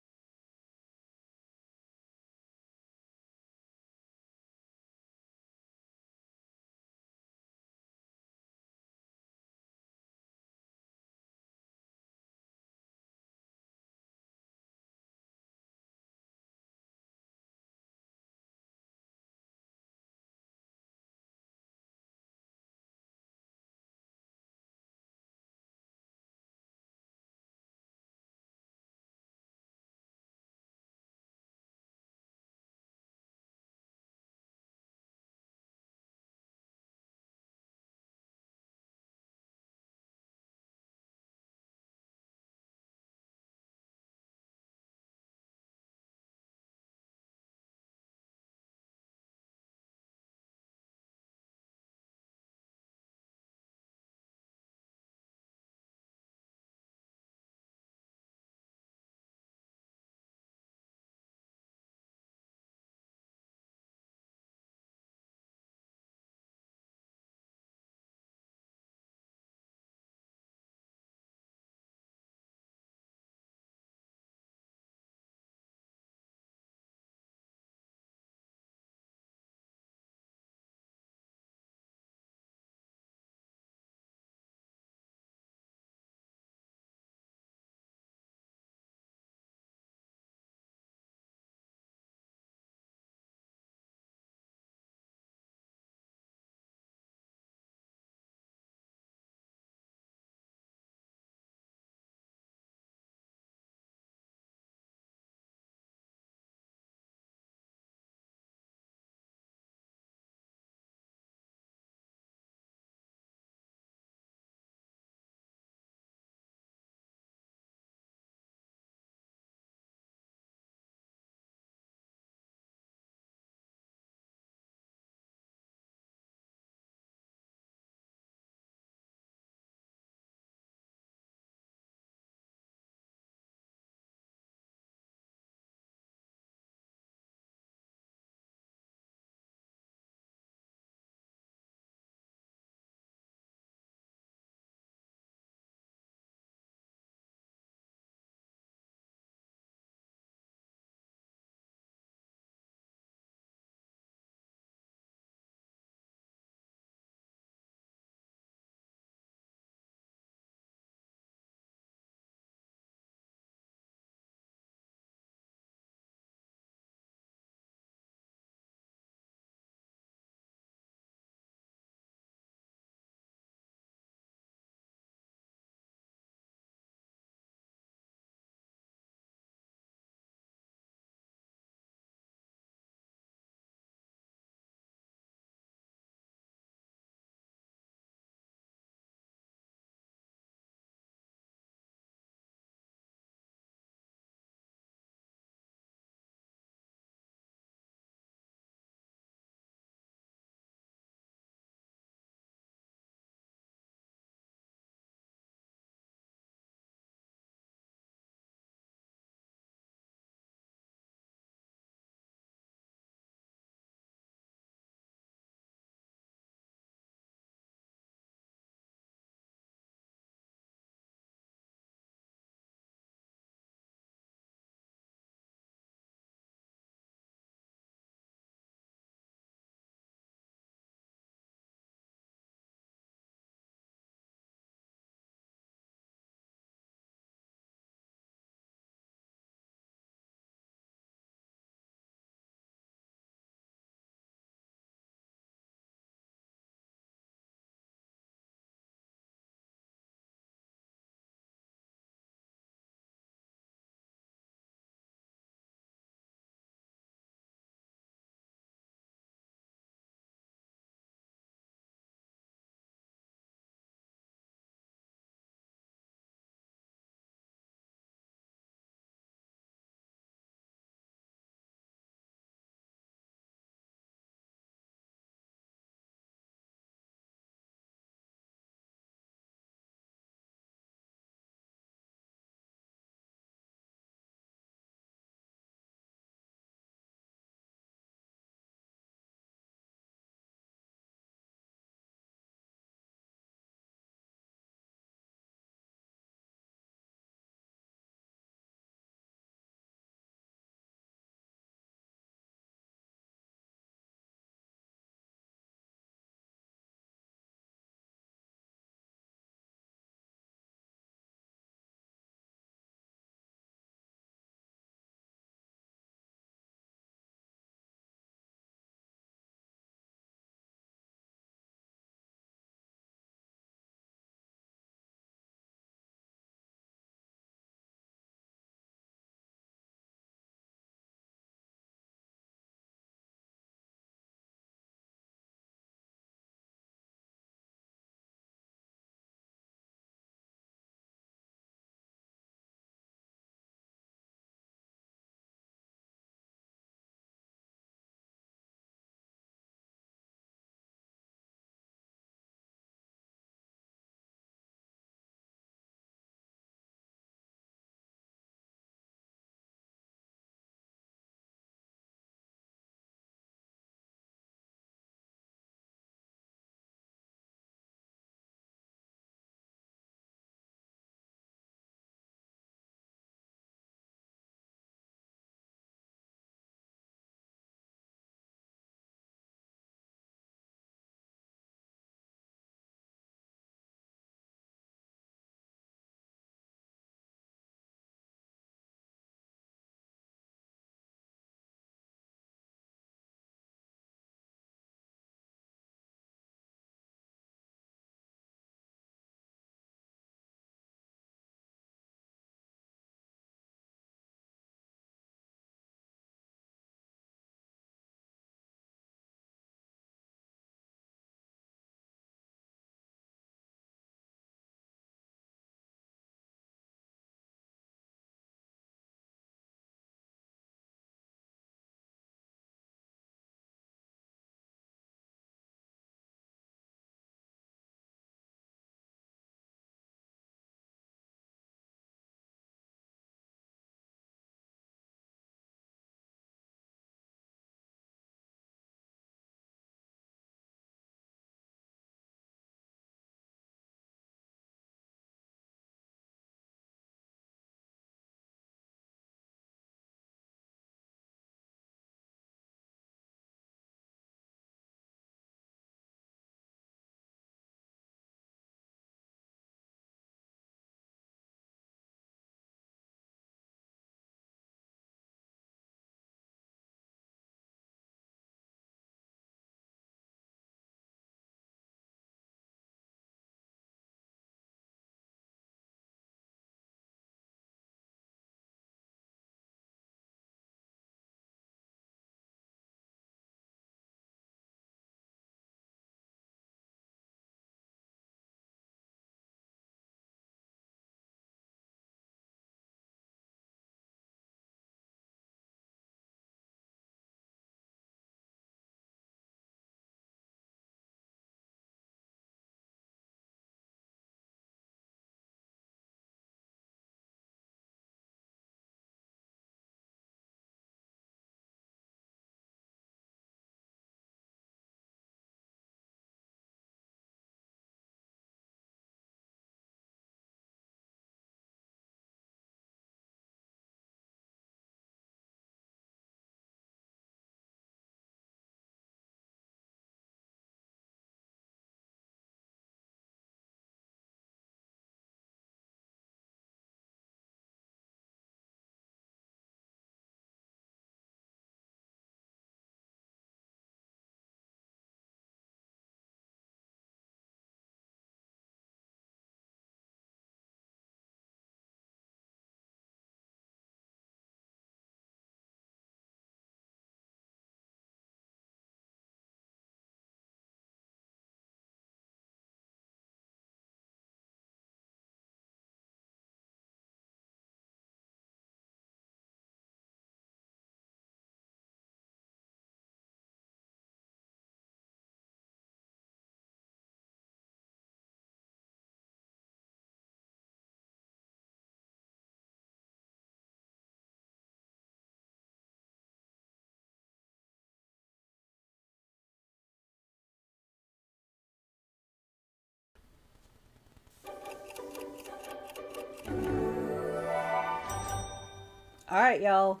All right, y'all.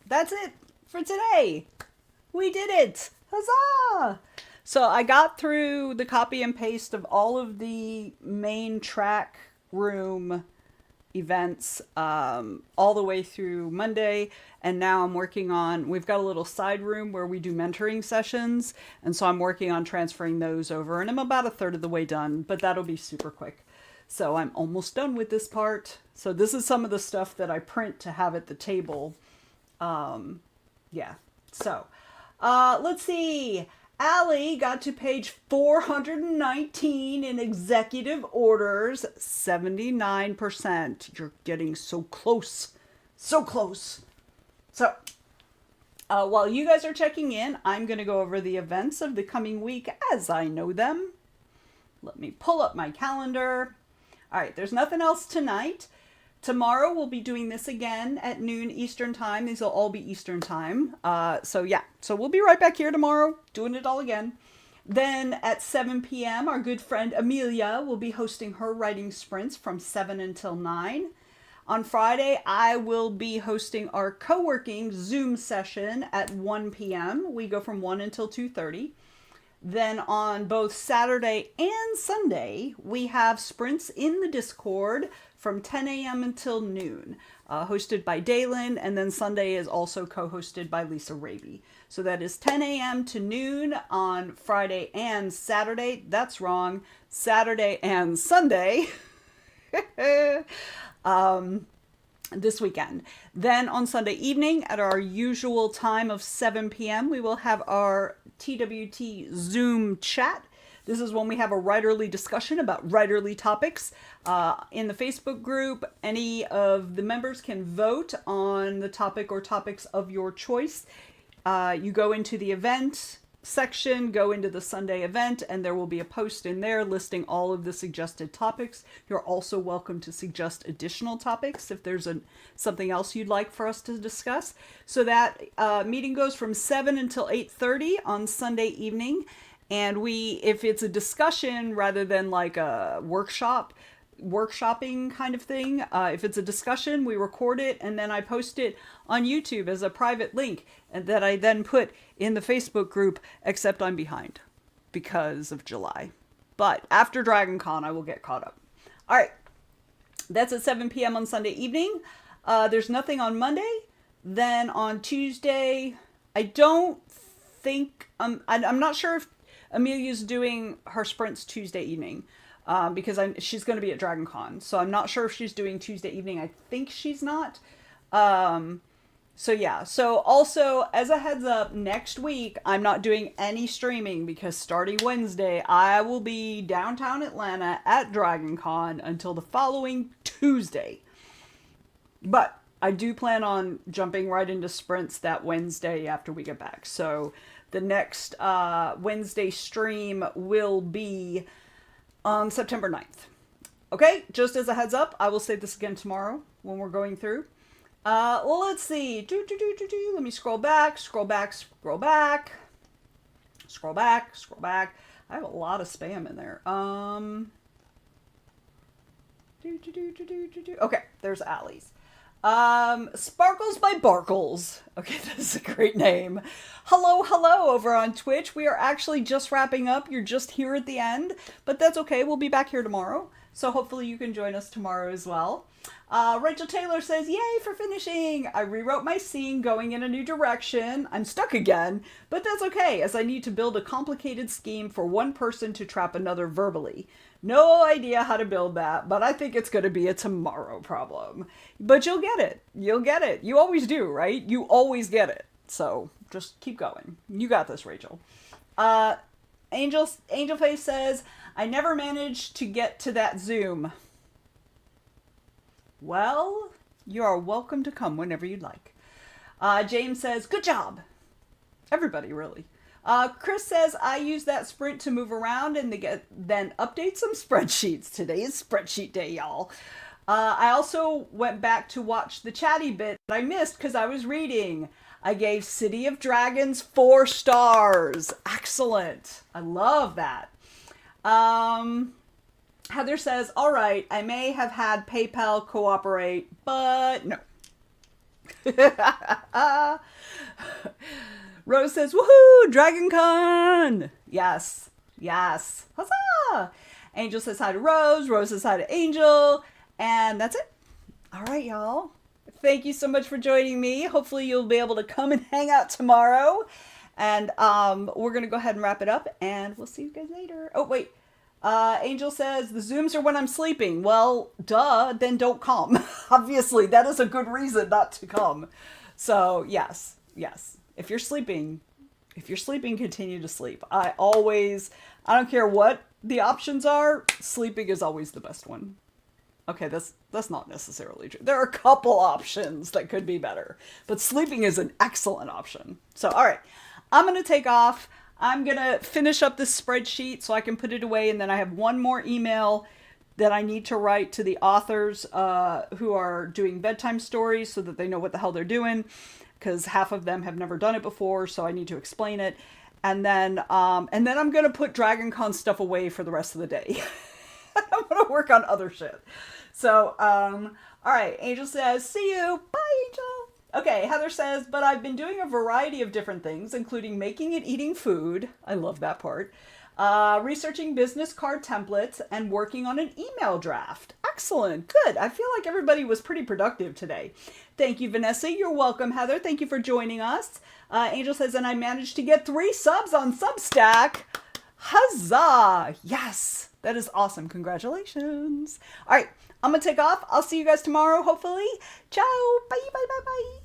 That's it for today. We did it. Huzzah! So I got through the copy and paste of all of the main track room events all the way through Monday, and now I'm working on, we've got a little side room where we do mentoring sessions, and so I'm working on transferring those over, and I'm about a third of the way done, but that'll be super quick. So I'm almost done with this part. So this is some of the stuff that I print to have at the table. Yeah, so let's see. Allie got to page 419 in executive orders, 79%. You're getting so close. So close. So, while you guys are checking in, I'm going to go over the events of the coming week as I know them. Let me pull up my calendar. All right, there's nothing else tonight. Tomorrow we'll be doing this again at noon Eastern time. These will all be Eastern time. So we'll be right back here tomorrow doing it all again. Then at 7 p.m. our good friend Amelia will be hosting her writing sprints from 7 until 9. On Friday I will be hosting our co-working Zoom session at 1 p.m. We go from 1 until 2:30. Then on both Saturday and Sunday, we have sprints in the Discord from 10 a.m. until noon, hosted by Dalen, and then Sunday is also co-hosted by Lisa Raby. So that is 10 a.m. to noon on Friday and Saturday. That's wrong. Saturday and Sunday. This weekend. Then on Sunday evening at our usual time of 7 p.m. we will have our TWT Zoom chat. This is when we have a writerly discussion about writerly topics. In the Facebook group, any of the members can vote on the topic or topics of your choice. You go into the event section, go into the Sunday event, and there will be a post in there listing all of the suggested topics. You're also welcome to suggest additional topics if there's something else you'd like for us to discuss. So that meeting goes from 7 until 8:30 on Sunday evening. And if it's a discussion rather than like a workshopping kind of thing, if it's a discussion, we record it and then I post it on YouTube as a private link and that I then put in the Facebook group, except I'm behind because of July. But after Dragon Con, I will get caught up. All right. That's at 7 p.m. on Sunday evening. There's nothing on Monday. Then on Tuesday, I don't think, I'm not sure if Amelia's doing her sprints Tuesday evening. Because she's going to be at Dragon Con. So I'm not sure if she's doing Tuesday evening. I think she's not. So yeah. So also, as a heads up, next week, I'm not doing any streaming because starting Wednesday, I will be downtown Atlanta at Dragon Con until the following Tuesday. But I do plan on jumping right into sprints that Wednesday after we get back. So the next Wednesday stream will be on September 9th. Okay, just as a heads up, I will say this again tomorrow when we're going through. Let's see. Let me scroll back. I have a lot of spam in there. Okay, there's Allie's. Sparkles by Barkles. Okay, that's a great name. Hello over on Twitch. We are actually just wrapping up. You're just here at the end, but that's okay. We'll be back here tomorrow. So hopefully you can join us tomorrow as well. Rachel Taylor says, yay for finishing. I rewrote my scene going in a new direction. I'm stuck again, but that's okay as I need to build a complicated scheme for one person to trap another verbally. No idea how to build that, but I think it's going to be a tomorrow problem. But you'll get it. You'll get it. You always do, right? You always get it. So just keep going. You got this, Rachel. Angel Face says, I never managed to get to that Zoom. Well, you are welcome to come whenever you'd like. James says, good job. Everybody, really. Chris says, I use that sprint to move around and then update some spreadsheets. Today is spreadsheet day, y'all. I also went back to watch the chatty bit that I missed because I was reading. I gave City of Dragons 4 stars. Excellent. I love that. Heather says, all right, I may have had PayPal cooperate, but no. Rose says, woohoo, Dragon Con. Yes. Yes. Huzzah. Angel says hi to Rose. Rose says hi to Angel. And that's it. All right, y'all. Thank you so much for joining me. Hopefully you'll be able to come and hang out tomorrow. And we're going to go ahead and wrap it up. And we'll see you guys later. Oh, wait. Angel says, the Zooms are when I'm sleeping. Well, duh, then don't come. Obviously, that is a good reason not to come. So, yes. If you're sleeping, continue to sleep. I don't care what the options are, sleeping is always the best one. Okay, that's not necessarily true. There are a couple options that could be better, but sleeping is an excellent option. So, all right, I'm going to take off. I'm going to finish up this spreadsheet so I can put it away, and then I have one more email that I need to write to the authors who are doing bedtime stories so that they know what the hell they're doing, because half of them have never done it before, so I need to explain it. And then I'm going to put Dragon Con stuff away for the rest of the day. I'm going to work on other shit. So, all right, Angel says, see you. Bye, Angel. Okay, Heather says, but I've been doing a variety of different things, including making and eating food. I love that part. Researching business card templates and working on an email draft. Excellent. Good. I feel like everybody was pretty productive today. Thank you, Vanessa. You're welcome, Heather. Thank you for joining us. Angel says, and I managed to get 3 subs on Substack. Huzzah. Yes. That is awesome. Congratulations. All right. I'm going to take off. I'll see you guys tomorrow, hopefully. Ciao. Bye, bye, bye, bye.